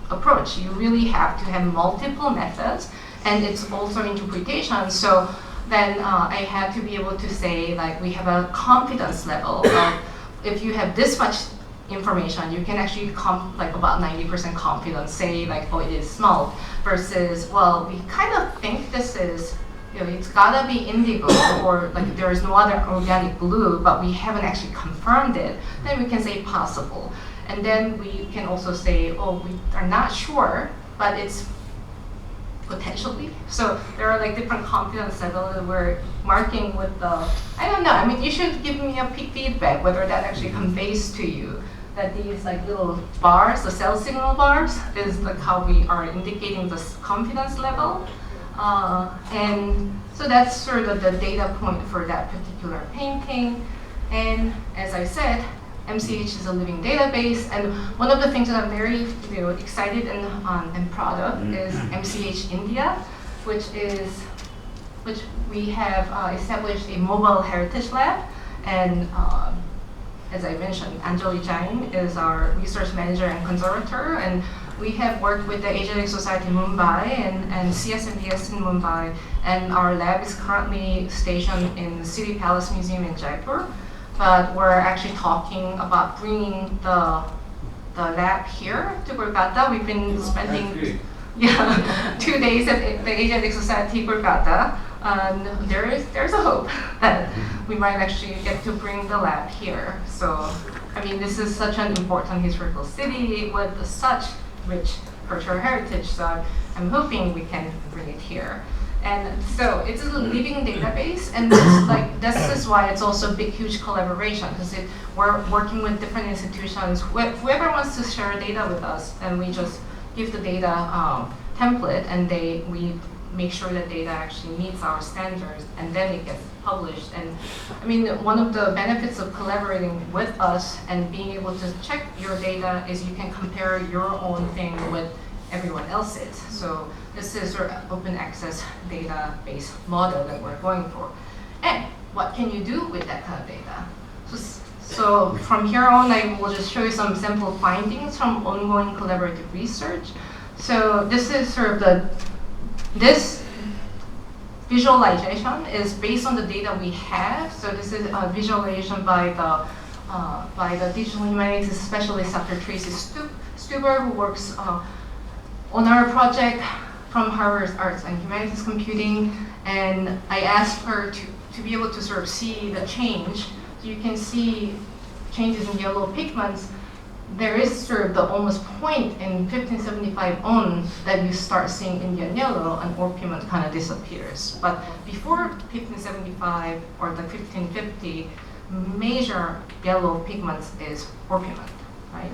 approach. You really have to have multiple methods, and it's also interpretation. So then I had to be able to say, like, we have a confidence level of if you have this much information, you can actually like about 90% confidence say like, oh, it is small, versus, well, we kind of think this is, it's gotta be indigo, or like there is no other organic blue, but we haven't actually confirmed it. Then we can say possible. And then we can also say, oh, we are not sure, but it's potentially. So there are like different confidence levels that we're marking with the, I don't know, I mean, you should give me a feedback whether that actually conveys to you that these like little bars, the cell signal bars, is like how we are indicating the confidence level. And so that's sort of the data point for that particular painting. And as I said, MCH is a living database, and one of the things that I'm very excited and proud of is MCH India, which we have established a mobile heritage lab. And as I mentioned, Anjali Jain is our research manager and conservator, and we have worked with the Asiatic Society in Mumbai and CSMDS in Mumbai, and our lab is currently stationed in the City Palace Museum in Jaipur. But we're actually talking about bringing the lab here to Kolkata. We've been spending 2 days at the Asiatic Society Kolkata, and there's a hope that we might actually get to bring the lab here. So, I mean, this is such an important historical city with such rich cultural heritage, so I'm hoping we can bring it here. And so it's a living database, and this is why it's also a big, huge collaboration, because we're working with different institutions. Whoever wants to share data with us, and we just give the data template, and we make sure that data actually meets our standards, and then it gets published. And I mean, one of the benefits of collaborating with us and being able to check your data is you can compare your own thing with everyone else's. So this is sort of open access database model that we're going for. And what can you do with that kind of data? So from here on, I will just show you some sample findings from ongoing collaborative research. So this is sort of this visualization is based on the data we have. So this is a visualization by the digital humanities specialist, Dr. Tracy Stuber, who works on our project from Harvard Arts and Humanities Computing. And I asked her to be able to sort of see the change. So you can see changes in yellow pigments. There is sort of the almost point in 1575 on that you start seeing Indian yellow, and orpiment kind of disappears. But before 1575 or the 1550, major yellow pigments is orpiment, right?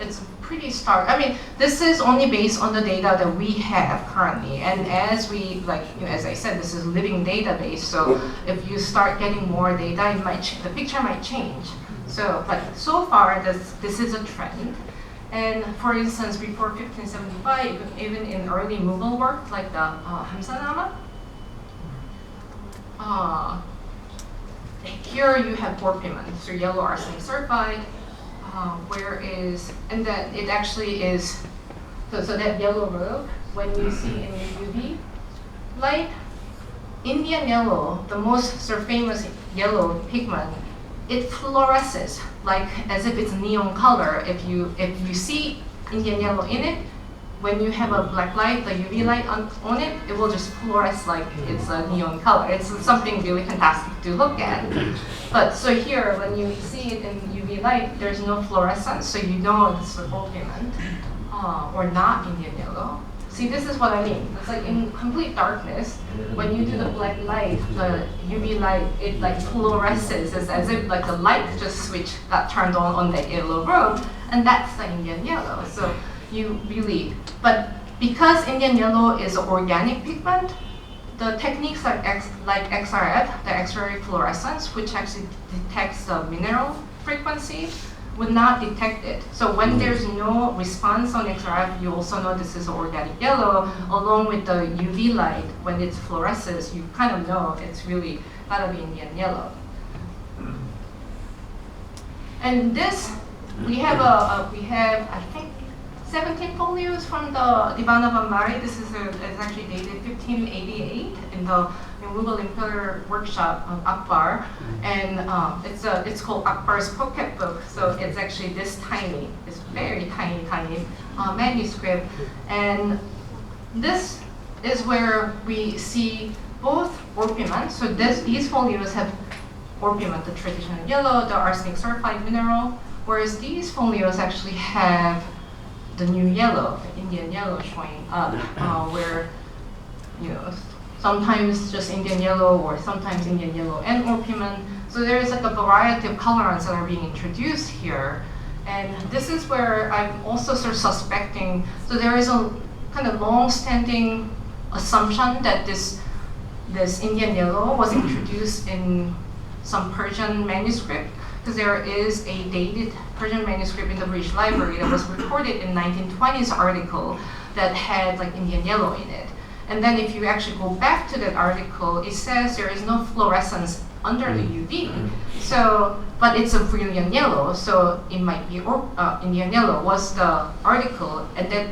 It's pretty stark. I mean, this is only based on the data that we have currently, and as we as I said, this is a living database. So if you start getting more data, the picture might change. So, but so far, this is a trend. And for instance, before 1575, even in early Mughal work like the Hamsanama, here you have orpiment, so yellow arsenic sulfide. And then it actually is, so that yellow robe, when you see in UV light, Indian yellow, the most sort of famous yellow pigment, it fluoresces like as if it's neon color. If you see Indian yellow in it, when you have a black light, the UV light on it, it will just fluoresce like it's a neon color. It's something really fantastic to look at. But so here, when you see it in UV light, there's no fluorescence, so you know it's an orpiment or not Indian yellow. See, this is what I mean. It's like in complete darkness, when you do the black light, the UV light, it like fluoresces. It's as if like the light just switch got turned on that yellow robe, and that's the Indian yellow. So you really, but because Indian yellow is an organic pigment, the techniques like XRF, the X-ray fluorescence, which actually detects the mineral frequency, would not detect it. So when there's no response on XRF, you also know this is organic yellow, along with the UV light. When it fluoresces, you kind of know it's really gotta be Indian yellow. And this, we have I think 17 folios from the Divana Bambari. This is it's actually dated 1588 in the Mughal Imperial Workshop of Akbar, and it's called Akbar's Pocket Book. So it's actually this tiny, it's very tiny manuscript, and this is where we see both orpiment. So these folios have orpiment, the traditional yellow, the arsenic sulfide mineral, whereas these folios actually have the new yellow, the Indian yellow showing up, where sometimes just Indian yellow or sometimes Indian yellow and orpiment. So there is like a variety of colorants that are being introduced here. And this is where I'm also sort of suspecting, so there is a kind of long-standing assumption that this Indian yellow was introduced in some Persian manuscript, because there is a dated Persian manuscript in the British Library that was recorded in 1920s article that had like Indian yellow in it. And then if you actually go back to that article, it says there is no fluorescence under the UV. So, but it's a brilliant yellow, so it might be Indian yellow was the article, and that,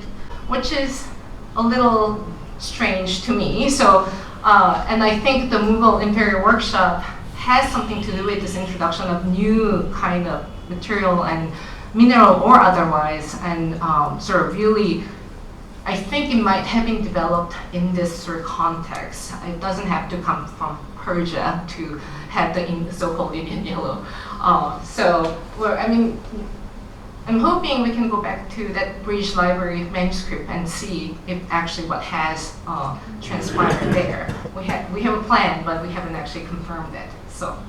which is a little strange to me. So, and I think the Mughal Imperial Workshop has something to do with this introduction of new kind of material and mineral or otherwise, and sort of really, I think it might have been developed in this sort of context. It doesn't have to come from Persia to have the so-called Indian yellow. So, I mean, I'm hoping we can go back to that British Library manuscript and see if actually what has transpired there. We have a plan, but we haven't actually confirmed it. So,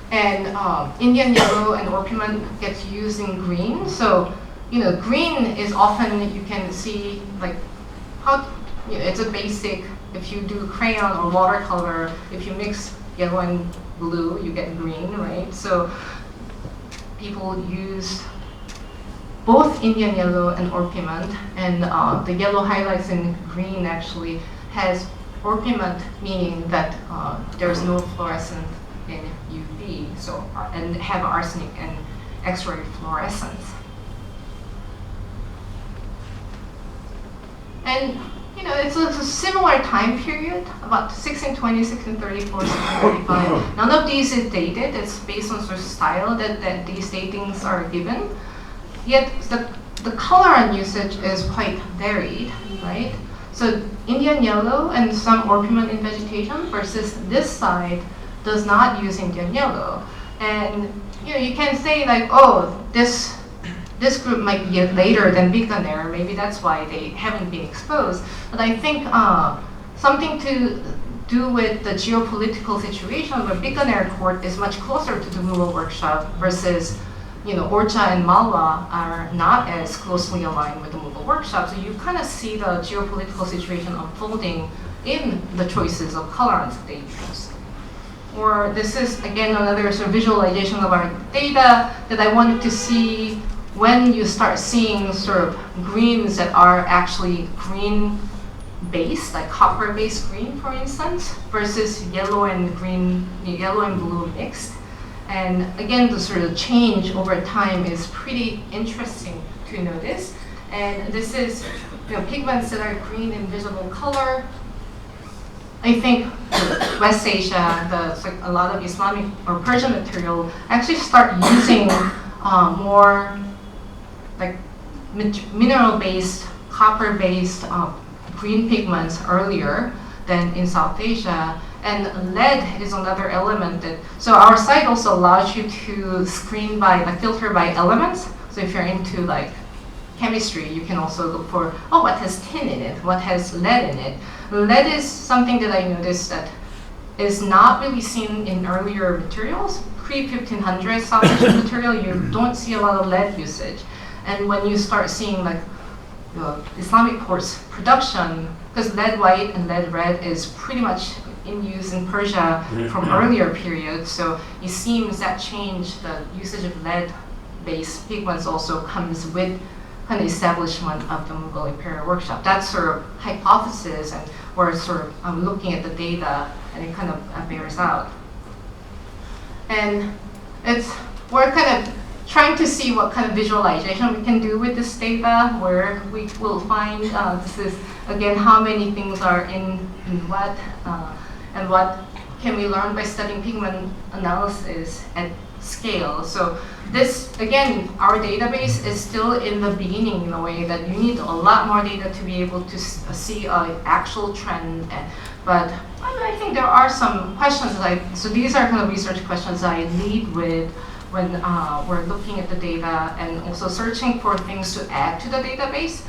and Indian yellow and orpiment gets used in green. So, green is often, you can see like how it's a basic. If you do crayon or watercolor, if you mix yellow and blue, you get green, right? So people use both Indian yellow and orpiment, and the yellow highlights in green actually has orpiment, meaning that there's no fluorescent in UV, so and have arsenic and X-ray fluorescence. And it's a similar time period, about 1620, 1634, 1635. None of these is dated. It's based on sort of style that these datings are given. Yet the color and usage is quite varied, right? So Indian yellow and some orpiment in vegetation versus this side does not use Indian yellow. And you can say like, oh, this group might be later than Bikaner, maybe that's why they haven't been exposed. But I think something to do with the geopolitical situation where Bikaner court is much closer to the Mughal workshop versus, Orcha and Malwa are not as closely aligned with the Mughal workshop. So you kind of see the geopolitical situation unfolding in the choices of color and stages. Or this is, again, another sort of visualization of our data that I wanted to see when you start seeing sort of greens that are actually green based, like copper based green, for instance, versus yellow and blue mixed. And again, the sort of change over time is pretty interesting to notice. And this is pigments that are green in visible color. I think West Asia, a lot of Islamic or Persian material actually start using more like mineral-based, copper-based green pigments earlier than in South Asia. And lead is another element so our site also allows you to screen filter by elements. So if you're into chemistry, you can also look for, what has tin in it, what has lead in it. Lead is something that I noticed that is not really seen in earlier materials. Pre-1500 South Asian material, you don't see a lot of lead usage. And when you start seeing Islamic quartz production, because lead white and lead red is pretty much in use in Persia from earlier periods, so it seems that change, the usage of lead-based pigments also comes with kind of establishment of the Mughal imperial workshop. That's sort of hypothesis, and we're sort of looking at the data, and it kind of bears out. And we're kind of trying to see what kind of visualization we can do with this data, where we will find, this is again how many things are in what, and what can we learn by studying pigment analysis at scale. So this, again, our database is still in the beginning in a way that you need a lot more data to be able to see an actual trend. But I think there are some questions so these are kind of research questions I lead with when we're looking at the data and also searching for things to add to the database.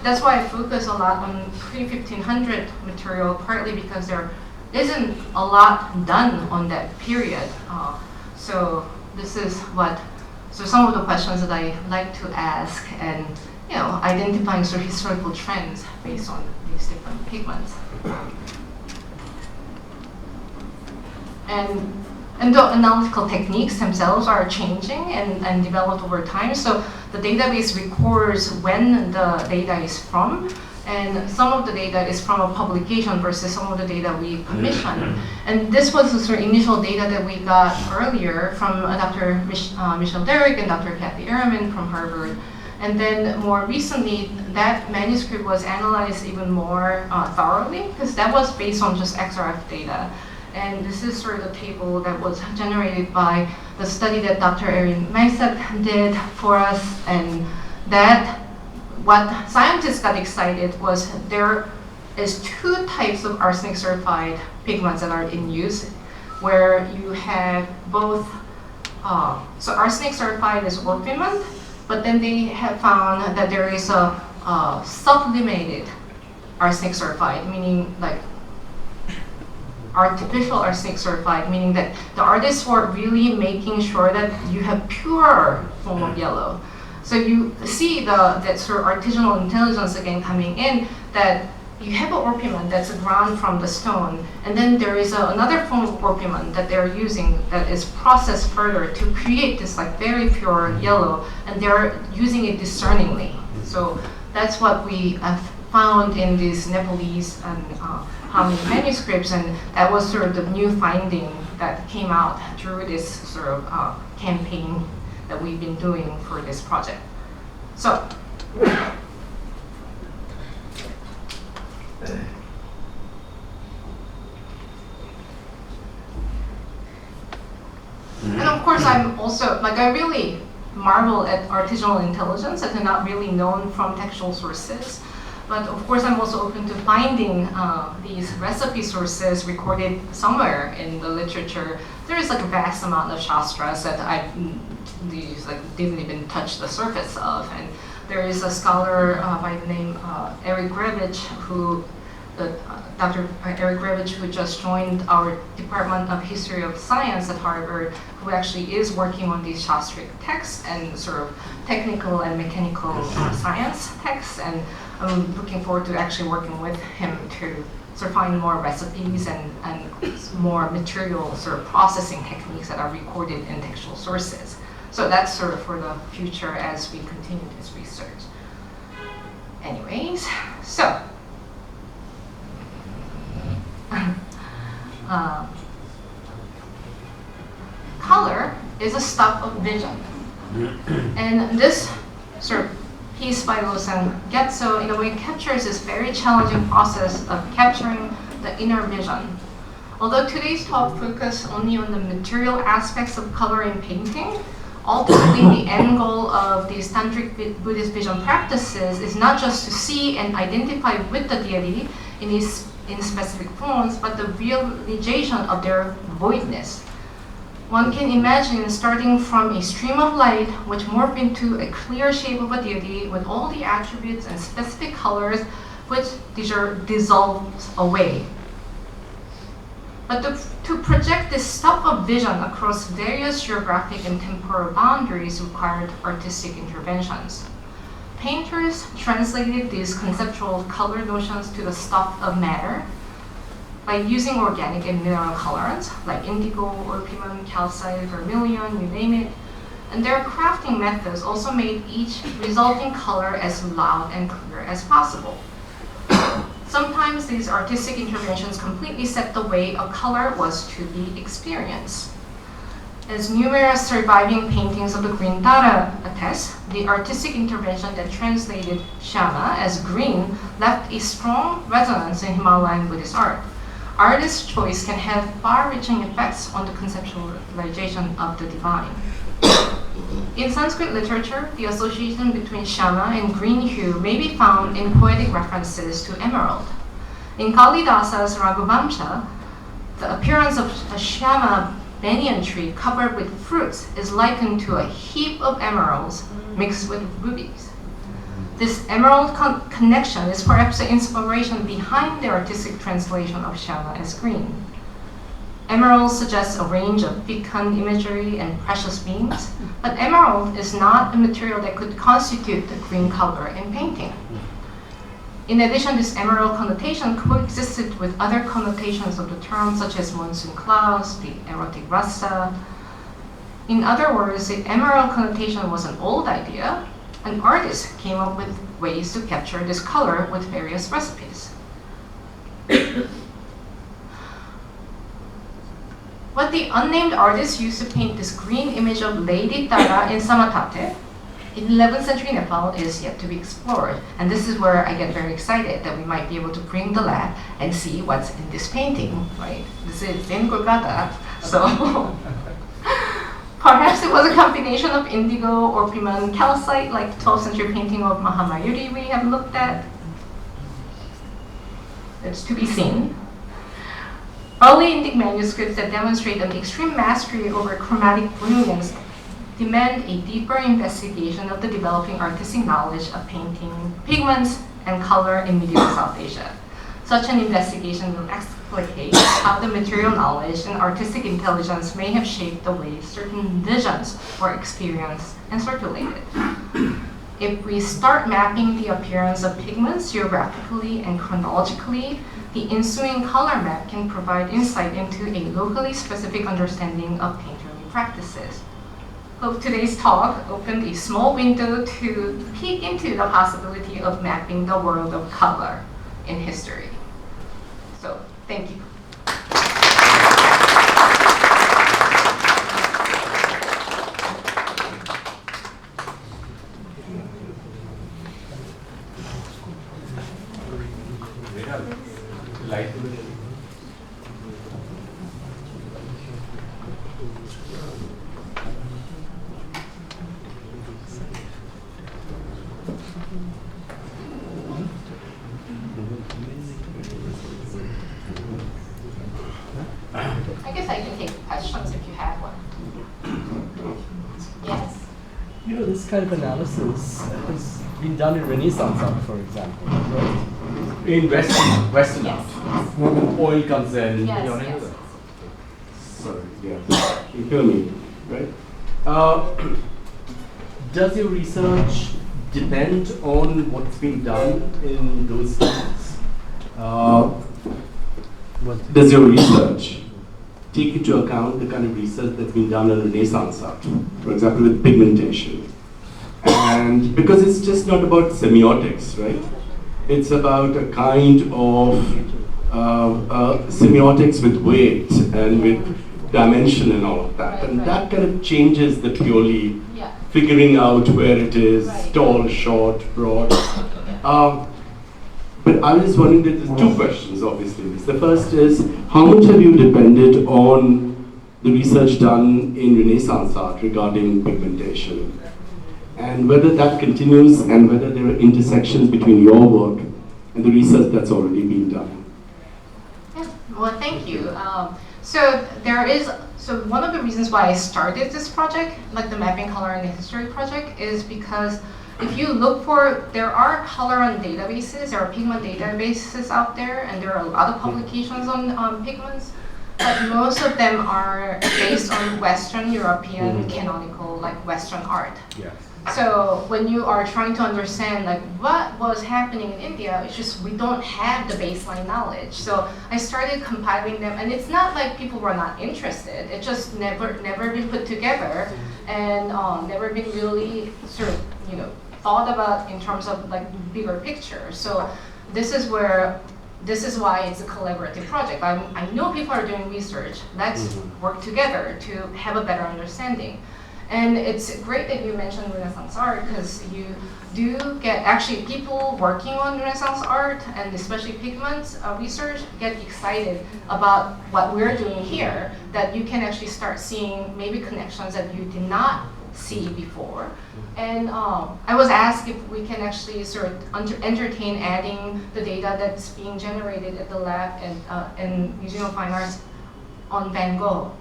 That's why I focus a lot on pre-1500 material, partly because there isn't a lot done on that period. So this is some of the questions that I like to ask, and identifying sort of historical trends based on these different pigments. And the analytical techniques themselves are changing and developed over time. So the database records when the data is from, and some of the data is from a publication versus some of the data we commission. And this was the sort of initial data that we got earlier from Dr. Michelle Derrick and Dr. Kathy Ehrman from Harvard. And then more recently, that manuscript was analyzed even more thoroughly, because that was based on just XRF data. And this is sort of the table that was generated by the study that Dr. Erin Maisek did for us. And that, what scientists got excited was there is two types of arsenic certified pigments that are in use, where you have both so arsenic certified is orpiment, but then they have found that there is a sublimated arsenic certified, meaning like artificial arsenic certified, meaning that the artists were really making sure that you have pure form of yellow. So you see that sort of artisanal intelligence again coming in, that you have an orpiment that's ground from the stone, and then there is another form of orpiment that they're using that is processed further to create this like very pure yellow, and they're using it discerningly. So that's what we have found in these Nepalese and Hami manuscripts, and that was sort of the new finding that came out through this sort of campaign that we've been doing for this project. So, and of course I'm also, like I really marvel at artisanal intelligence that are not really known from textual sources. But of course, I'm also open to finding these recipe sources recorded somewhere in the literature. There is like a vast amount of shastras that didn't even touch the surface of. And there is a scholar by the name Eric Grevich, who Dr. Eric Grevich, who just joined our Department of History of Science at Harvard, who actually is working on these shastric texts and sort of technical and mechanical science texts. And I'm looking forward to actually working with him to sort of find more recipes and more material sort of processing techniques that are recorded in textual sources. So that's sort of for the future as we continue this research. Anyways, so color is a stuff of vision. And this sort of piece by Losan Getso in a way captures this very challenging process of capturing the inner vision. Although today's talk focuses only on the material aspects of color in painting, ultimately the end goal of these tantric Buddhist vision practices is not just to see and identify with the deity in specific forms, but the realization of their voidness. One can imagine starting from a stream of light which morph into a clear shape of a deity with all the attributes and specific colors which dissolves away. But to project this stuff of vision across various geographic and temporal boundaries required artistic interventions. Painters translated these conceptual color notions to the stuff of matter by using organic and mineral colorants like indigo, orpiment, calcite, vermilion, you name it. And their crafting methods also made each resulting color as loud and clear as possible. Sometimes these artistic interventions completely set the way a color was to be experienced. As numerous surviving paintings of the green Tara attest, the artistic intervention that translated Shama as green left a strong resonance in Himalayan Buddhist art. Artist's choice can have far-reaching effects on the conceptualization of the divine. In Sanskrit literature, the association between Shama and green hue may be found in poetic references to emerald. In Kalidasa's Raghuvamsha, the appearance of a Shama banyan tree covered with fruits is likened to a heap of emeralds mixed with rubies. This emerald connection is perhaps the inspiration behind the artistic translation of Shama as green. Emerald suggests a range of fecund imagery and precious beings, but emerald is not a material that could constitute the green color in painting. In addition, this emerald connotation coexisted with other connotations of the term, such as monsoon clouds, the erotic rasa. In other words, the emerald connotation was an old idea, and artists came up with ways to capture this color with various recipes. What the unnamed artist used to paint this green image of Lady Tara in Samatate in 11th century Nepal is yet to be explored. And this is where I get very excited that we might be able to bring the lab and see what's in this painting, right? This is in Kolkata, so perhaps it was a combination of indigo, orpiment, calcite, like the 12th century painting of Mahamayuri we have looked at. It's to be seen. Early Indic manuscripts that demonstrate an extreme mastery over chromatic brilliance demand a deeper investigation of the developing artistic knowledge of painting, pigments, and color in medieval South Asia. Such an investigation will explicate how the material knowledge and artistic intelligence may have shaped the way certain visions were experienced and circulated. If we start mapping the appearance of pigments geographically and chronologically, the ensuing color map can provide insight into a locally specific understanding of painterly practices. Hope today's talk opened a small window to peek into the possibility of mapping the world of color in history. So, thank you. I guess I can take questions if you have one. Yes? You know, this kind of analysis has been done in Renaissance art, for example, right? In Western art. When oil comes in. Yes. Sorry, yeah. You hear me, right? Does your research depend on what's been done in those times? Does your research take into account the kind of research that's been done in Renaissance art, for example, with pigmentation? And because it's just not about semiotics, right? It's about a kind of semiotics with weight and with dimension and all of that. And that kind of changes the purely figuring out where it is, tall, short, broad. But I was wondering, there's two questions, obviously. The first is, how much have you depended on the research done in Renaissance art regarding pigmentation? And whether that continues and whether there are intersections between your work and the research that's already been done. Yeah. Well, thank you. So one of the reasons why I started this project, like the Mapping Color and the History project, is because if you look there are color on databases, there are pigment databases out there, and there are a lot of publications on pigments, but most of them are based on Western European canonical, like Western art. Yeah. So when you are trying to understand like what was happening in India, it's just we don't have the baseline knowledge. So I started compiling them, and it's not like people were not interested. It just never been put together, and never been really sort of thought about in terms of like bigger picture. So this is why it's a collaborative project. I know people are doing research. Let's work together to have a better understanding. And it's great that you mentioned Renaissance art, because you do get actually people working on Renaissance art and especially pigments research get excited about what we're doing here, that you can actually start seeing maybe connections that you did not see before. And I was asked if we can actually sort of entertain adding the data that's being generated at the lab and Museum of Fine Arts on Van Gogh.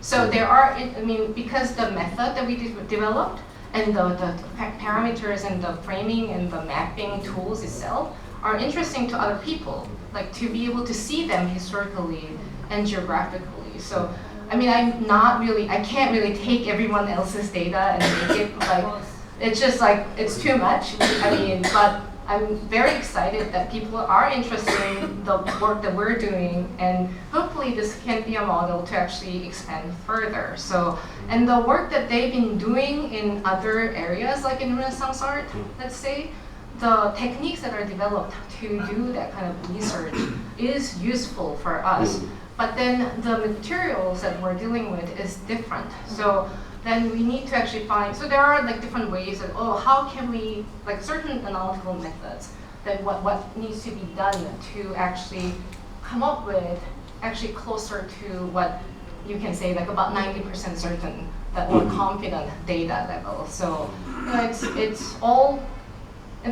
So there are, because the method that we developed and the parameters and the framing and the mapping tools itself are interesting to other people, like to be able to see them historically and geographically. So I can't really take everyone else's data and make it like, it's just like, it's too much. But I'm very excited that people are interested in the work that we're doing, and hopefully this can be a model to actually expand further. So, and the work that they've been doing in other areas, like in Renaissance art, let's say, the techniques that are developed to do that kind of research is useful for us. But then the materials that we're dealing with is different. So then we need to actually find, so there are like different ways that, how can we, like certain analytical methods, that what needs to be done to actually come up with actually closer to what you can say, like about 90% certain, that more confident data level. So it's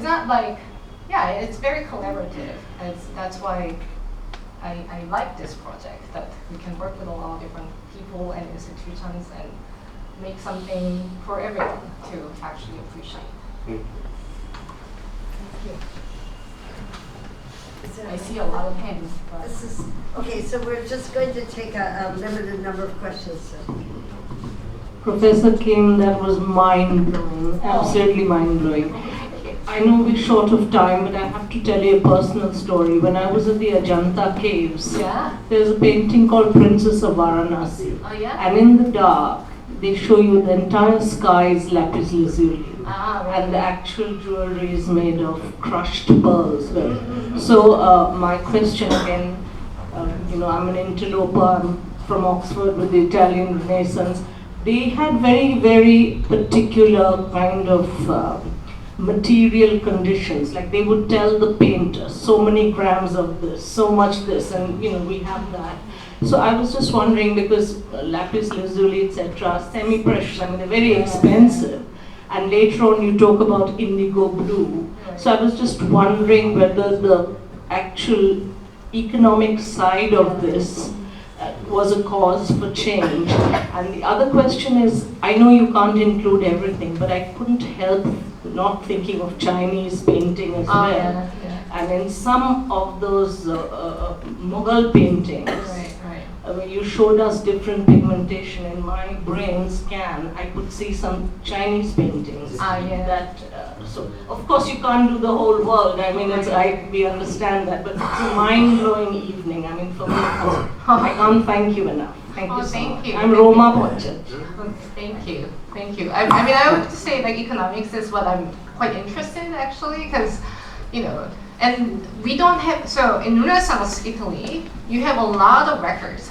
not like, it's very collaborative. That's why I like this project, that we can work with a lot of different people and institutions and make something for everyone to actually appreciate. Thank you. I see a lot of hands. But This is, okay, so we're just going to take a limited number of questions. So. Professor Kim, that was mind-blowing, absolutely mind-blowing. I know we're short of time, but I have to tell you a personal story. When I was at the Ajanta caves, yeah? there's a painting called Princess of Varanasi. Oh yeah? And in the dark, they show you the entire sky is lapis lazuli. Right. And the actual jewelry is made of crushed pearls. So my question again, I'm an interloper, I'm from Oxford with the Italian Renaissance. They had very, very particular kind of material conditions. Like they would tell the painter, so many grams of this, so much this, and we have that. So I was just wondering, because lapis lazuli, etc., semi-precious, they're very expensive. And later on you talk about indigo blue. So I was just wondering whether the actual economic side of this was a cause for change. And the other question is, I know you can't include everything, but I couldn't help not thinking of Chinese painting as well. Yeah. And in some of those Mughal paintings, where you showed us different pigmentation, in my brain scan, I could see some Chinese paintings. That, so of course you can't do the whole world. We understand that, but it's a mind-blowing evening. For me, I can't thank you enough. Thank you so much. I'm Roma Bochet. Thank you. I would say economics is what I'm quite interested in actually, because and we don't have, so in Renaissance Italy, you have a lot of records.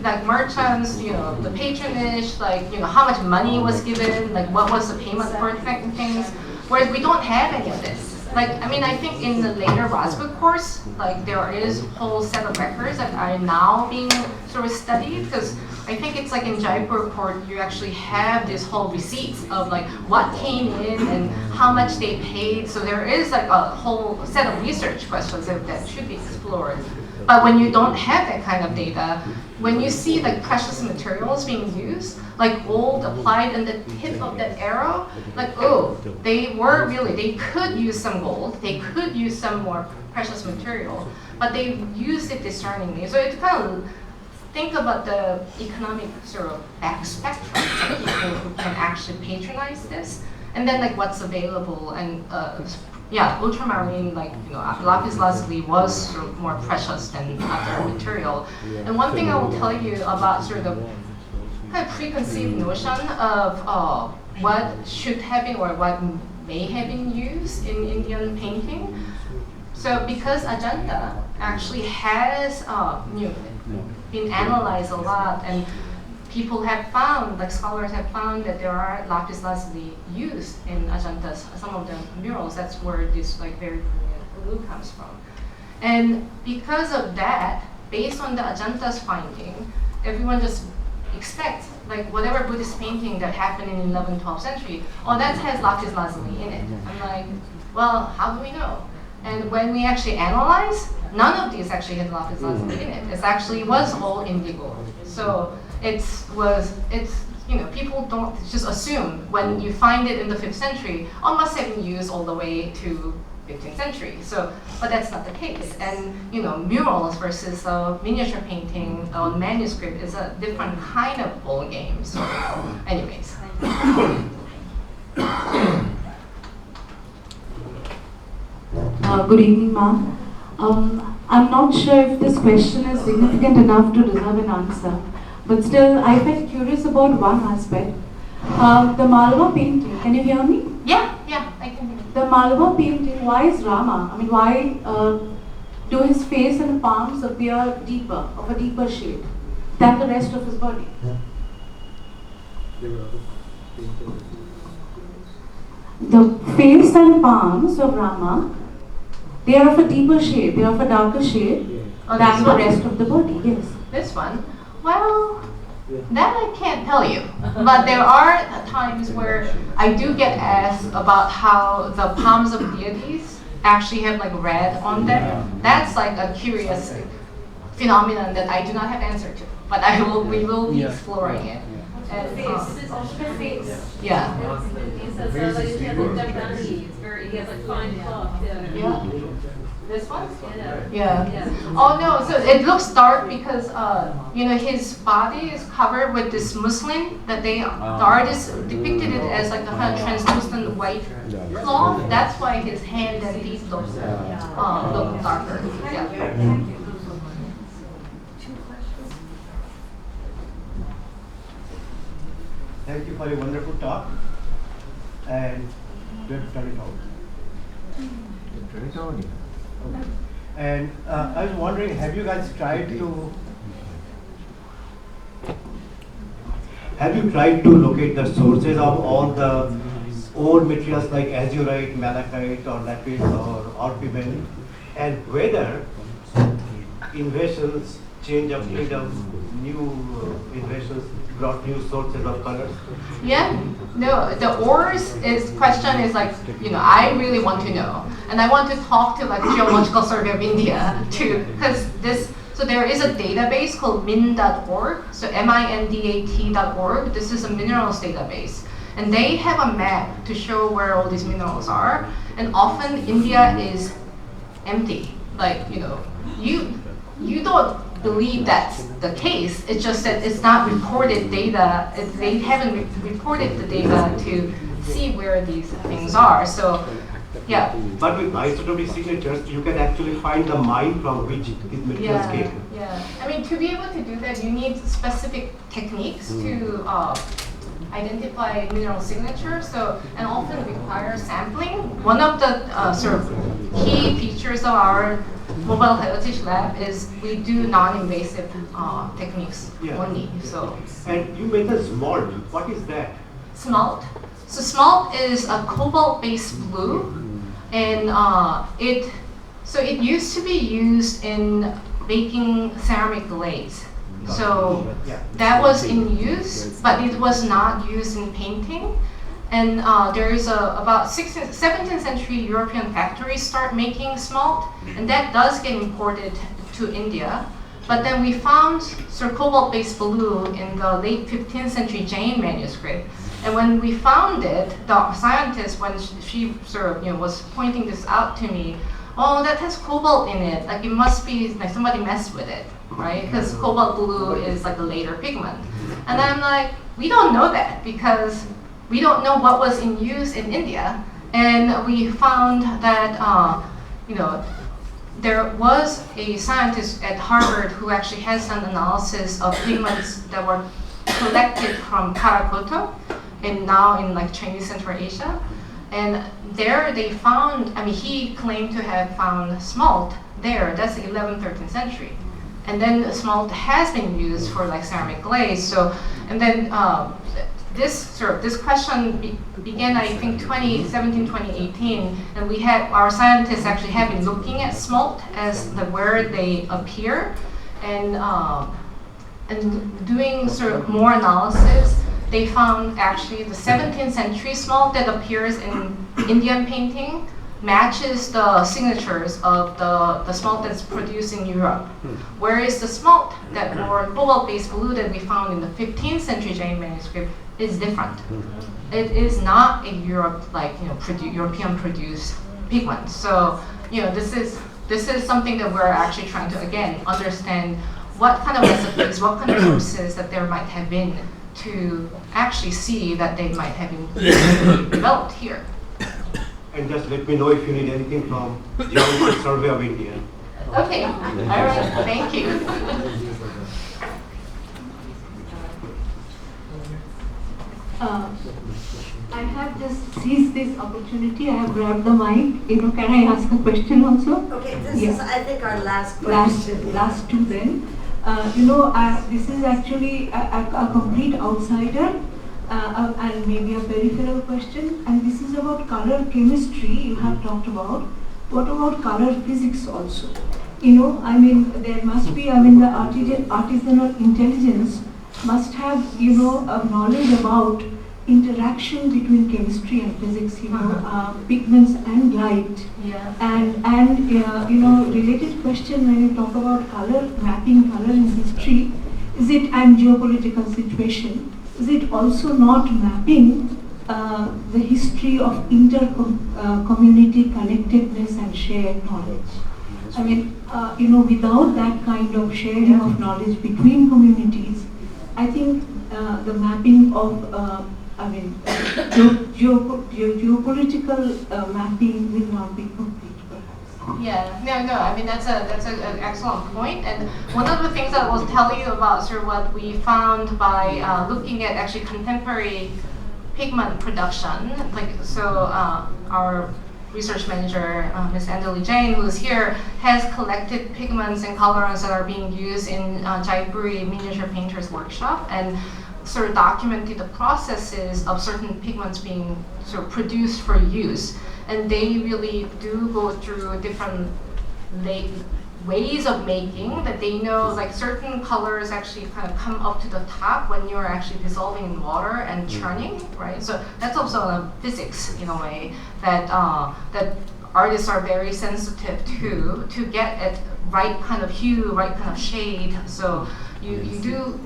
Like merchants, the patronage, how much money was given, what was the payment for things, whereas we don't have any of this. I think in the later Rosberg course, there is a whole set of records that are now being sort of studied, because I think it's in Jaipur court, you actually have this whole receipts of what came in and how much they paid. So there is a whole set of research questions that should be explored. But when you don't have that kind of data, when you see precious materials being used, gold applied in the tip of that arrow, they could use some gold, they could use some more precious material, but they used it discerningly. So it's kind of think about the economic sort of back spectrum of people who can actually patronize this, and then what's available. And ultramarine, lapis lazuli was sort of more precious than other material. And one thing I will tell you about sort of the kind of preconceived notion of what should have been or what may have been used in Indian painting. So because Ajanta actually has been analyzed a lot, and people have found, scholars have found, that there are lapis lazuli used in Ajanta's, some of the murals. That's where this very brilliant blue comes from. And because of that, based on the Ajanta's finding, everyone just expects whatever Buddhist painting that happened in 11th, 12th century, that has lapis lazuli in it. I'm well, how do we know? And when we actually analyze, none of these actually had lapis lazuli in it. It actually was all indigo. So people don't just assume when you find it in the 5th century, must have been used all the way to 15th century. So, but that's not the case. And murals versus miniature painting on manuscript is a different kind of ball game. So, anyways. Good evening, ma'am. I'm not sure if this question is significant enough to deserve an answer, but still, I felt curious about one aspect. The Malwa painting, can you hear me? Yeah, I can hear you. The Malwa painting, why is Rama? Why do his face and palms appear deeper, of a deeper shade, than the rest of his body? The face and palms of Rama, they are of a deeper shade, they are of a darker shade than the rest of the body, yes. This one? Well, that I can't tell you. But there are times where I do get asked about how the palms of deities actually have like red on them. That's like a curious phenomenon that I do not have answer to, but we will be exploring it. And, yeah. He has like fine cloth. Yeah. This one? Yeah. Oh no, so it looks dark because his body is covered with this muslin that the artist depicted it as like a kind of translucent white cloth. That's why his hand and feet look darker. Yeah. Thank you for a wonderful talk, and let's turn it on. Okay. And I was wondering, have you guys tried to locate the sources of all the old materials like azurite, malachite, or lapis, or orpiment, and whether invasions, change of freedom, new invasions brought new sources of colors? Yeah, no, the ores question is like, I really want to know. And I want to talk to like Geological Survey of India too, because so there is a database called min.org, so mindat.org. This is a minerals database. And they have a map to show where all these minerals are. And often India is empty. Like, you don't believe that's the case. It's just that it's not reported data. They haven't reported the data to see where these things are. So, yeah. But with isotopic signatures, you can actually find the mine from which these materials came. Yeah. I mean, to be able to do that, you need specific techniques to identify mineral signatures. So, and often require sampling. One of the sort of key features of our Mobile Heritage Lab is we do non-invasive techniques only. So. And you mentioned smalt. What is that? Smalt. So smalt is a cobalt-based blue, and it used to be used in making ceramic glaze. So that was in use, but it was not used in painting. And there is about 17th century European factories start making smalt, and that does get imported to India. But then we found sort of cobalt-based blue in the late 15th century Jain manuscript. And when we found it, the scientist, when she sort of was pointing this out to me, oh, that has cobalt in it. Like it must be like somebody messed with it, right? Because cobalt blue is like a later pigment. And I'm like, we don't know that because we don't know what was in use in India, and we found that there was a scientist at Harvard who actually has done analysis of pigments that were collected from Karakoto, and now in like Chinese Central Asia, and there they found. I mean, he claimed to have found smalt there. That's the 11th, 13th century, and then smalt has been used for like ceramic glaze. So, and then. This question began, I think, 2017, 2018, and we had our scientists actually have been looking at smalt as where they appear, and doing sort of more analysis. They found actually the 17th century smalt that appears in Indian painting matches the signatures of the smalt that's produced in Europe. Whereas the smalt that were cobalt-based blue that we found in the 15th century Jain manuscript is different. It is not a European produced pigment. So this is something that we're actually trying to again understand what kind of recipes, what kind of sources that there might have been to actually see that they might have been developed here. And just let me know if you need anything from Geological Survey of India. Okay, all right, thank you. I have just seized this opportunity. I have grabbed the mic. Can I ask a question also? Okay, this is, I think, our last question. Last two then. This is actually a complete outsider and maybe a peripheral question. And this is about color chemistry you have talked about. What about color physics also? There must be, the artisanal intelligence must have, a knowledge about interaction between chemistry and physics, pigments and light. Yeah. And related question when you talk about color, mapping color in history, and geopolitical situation, is it also not mapping the history of inter-community connectedness and shared knowledge? I mean, without that kind of sharing of knowledge between communities, I think the mapping of, geopolitical mapping will not be complete, perhaps. Yeah, no. I mean that's an excellent point. And one of the things that I was telling you about, sort of what we found by looking at actually contemporary pigment production, our research manager, Ms. Andali Jain, who is here, has collected pigments and colorants that are being used in Jaipuri miniature painters workshop, and sort of documented the processes of certain pigments being sort of produced for use. And they really do go through different ways of making that they know, like certain colors actually kind of come up to the top when you're actually dissolving in water and churning, right? So that's also a physics in a way that that artists are very sensitive to get at right kind of hue, right kind of shade. So you do.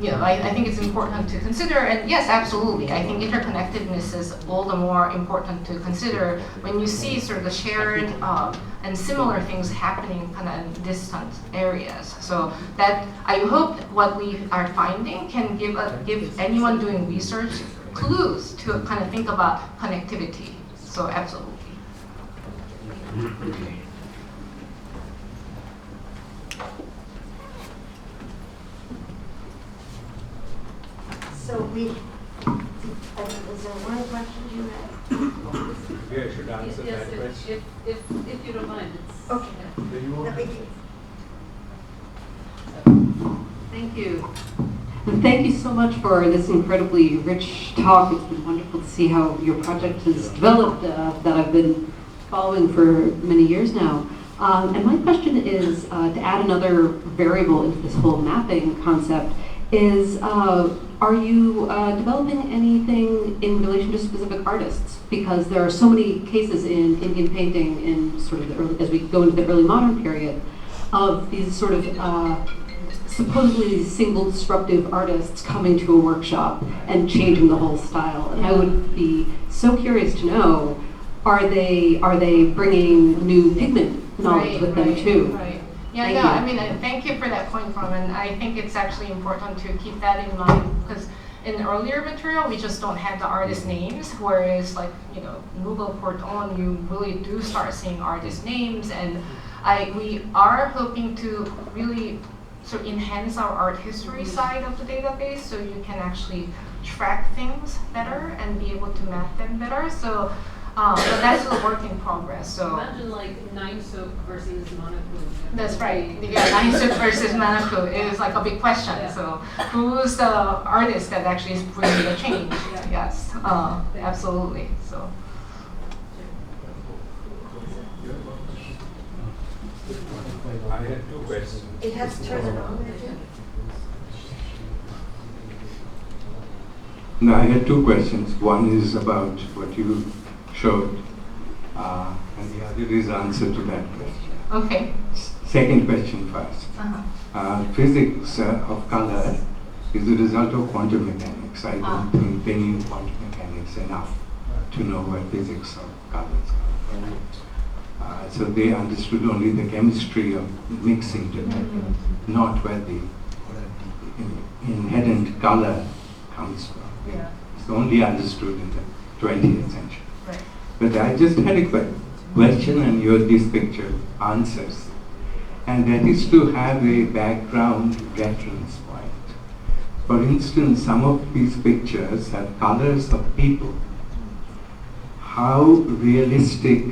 I think it's important to consider, and yes, absolutely. I think interconnectedness is all the more important to consider when you see sort of the shared and similar things happening kind of in distant areas. So that I hope what we are finding can give anyone doing research clues to kind of think about connectivity. So absolutely. So is there one question you had? Maybe I should answer Yes, that question. if you don't mind, it's. Okay. Thank you. And thank you so much for this incredibly rich talk. It's been wonderful to see how your project has developed that I've been following for many years now. And my question is, to add another variable into this whole mapping concept, is are you developing anything in relation to specific artists? Because there are so many cases in Indian painting in sort of the early, as we go into the early modern period, of these sort of supposedly single disruptive artists coming to a workshop and changing the whole style. And I would be so curious to know, are they bringing new pigment knowledge with them too? Right. Yeah, Thank no, you. I mean, thank you for that point, Bhavan. I think it's actually important to keep that in mind, because in earlier material, we just don't have the artist names, whereas like, Mughal Port on, you really do start seeing artist names, and we are hoping to really sort of enhance our art history side of the database, so you can actually track things better and be able to map them better. So, but that's a work in progress. So Imagine like Nine Soap versus Monaco. that's right. Yeah, Nine Soap versus Monaco is like a big question. Yeah. So who's the artist that actually is bringing the change? Yeah. Yes, absolutely. So. I had two questions. It has to turn it on. No, I had two questions. One is about what you showed, and the other is answer to that question. Okay. Second question first. Physics of color is the result of quantum mechanics. I don't think they knew quantum mechanics enough to know where physics of colors come from. So they understood only the chemistry of mixing together, not where the inherent color comes from. Yeah. It's only understood in the 20th century. Right. But I just had a question, and this picture answers. And that is to have a background reference point. For instance, some of these pictures have colors of people. How realistic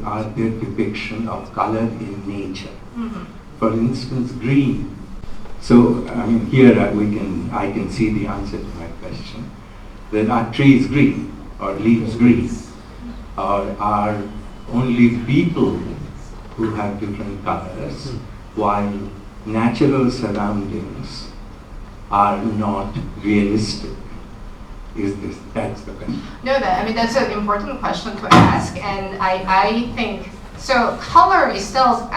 are their depiction of color in nature? For instance, green. So, I mean, here I can see the answer to my question. That are trees green, or leaves green, or are only people who have different colors, while natural surroundings are not realistic. is this? That's the question. No, that's an important question to ask, and I think so. Color is still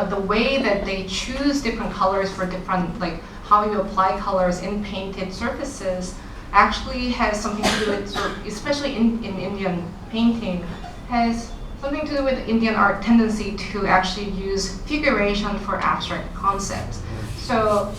the way that they choose different colors for different, like how you apply colors in painted surfaces, actually has something to do with, especially in Indian painting, has something to do with Indian art tendency to actually use figuration for abstract concepts. So,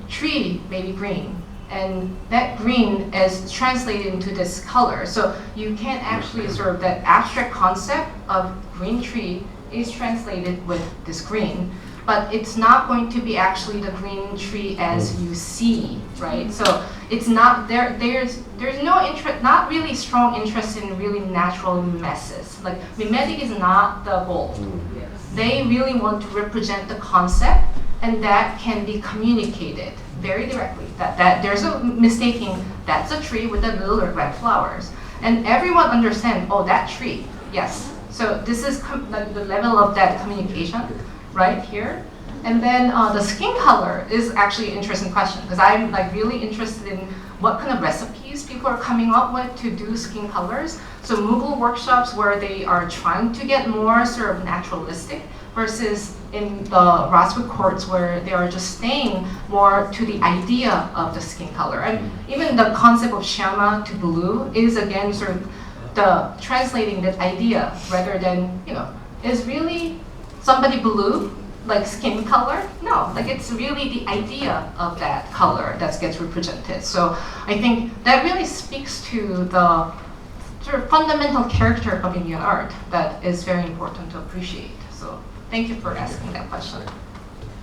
tree may be green, and that green is translated into this color. So you can actually that abstract concept of green tree is translated with this green, but it's not going to be actually the green tree as you see, right? So it's not there's no interest, not really strong interest in really natural messes. Like mimetic is not the goal. They really want to represent the concept, and that can be communicated very directly. That there's a mistaking, that's a tree with the little red flowers. And everyone understands, oh, that tree, yes. So this is the level of that communication right here. And then the skin color is actually an interesting question, because I'm really interested in what kind of recipes people are coming up with to do skin colors. So Mughal workshops where they are trying to get more sort of naturalistic, versus in the Rajput courts where they are just staying more to the idea of the skin color. And even the concept of shama to blue is again sort of the translating that idea rather than, is really somebody blue, like skin color? No, it's really the idea of that color that gets represented. So I think that really speaks to the sort of fundamental character of Indian art that is very important to appreciate. So thank you for asking that question.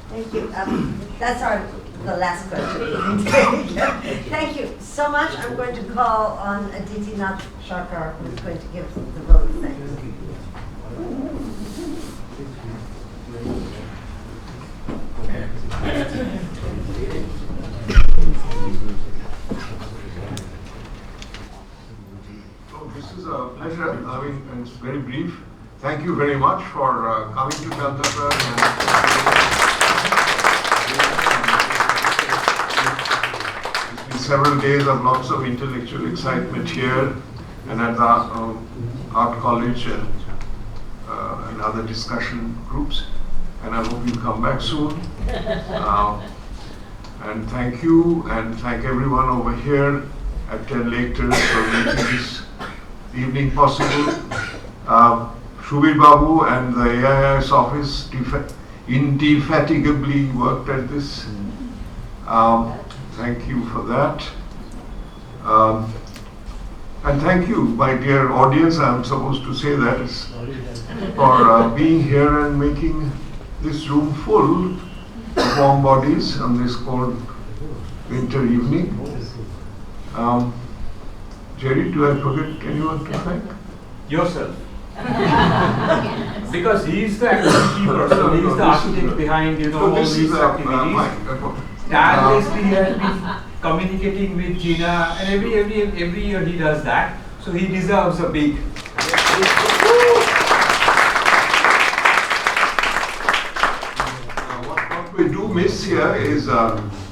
Thank you. That's the last question. Thank you so much. I'm going to call on Aditi Nath Sharkar, who's going to give the vote of thanks. This is a pleasure. And it's very brief. Thank you very much for coming to Kolkata. It's been several days of lots of intellectual excitement here and at the Art College and other discussion groups. And I hope you'll come back soon. And thank you, and thank everyone over here at 10 Lake Terrace for making this evening possible. Shubir Babu and the AIS office indefatigably worked at this. Thank you for that. And thank you, my dear audience, I'm supposed to say that, for being here and making this room full of warm bodies on this cold winter evening. Jerry, do I forget anyone to thank? Yourself. Because he is the activity person, he is the architect behind all these activities. Tirelessly he has been communicating with Jinah, and every year he does that. So he deserves a big. What we do miss here is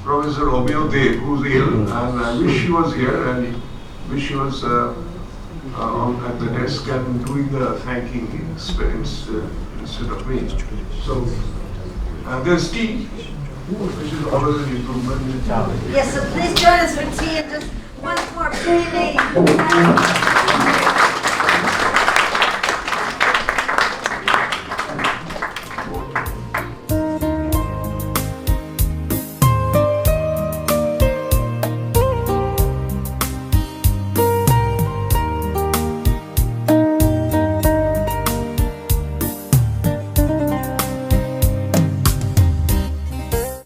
Professor Omeo Dev, who's ill, and I wish he was here and wish he was at the desk and doing the thanking instead of me. So there's tea, which is always an improvement. Yes, so please join us for tea and just once more, pretty lady.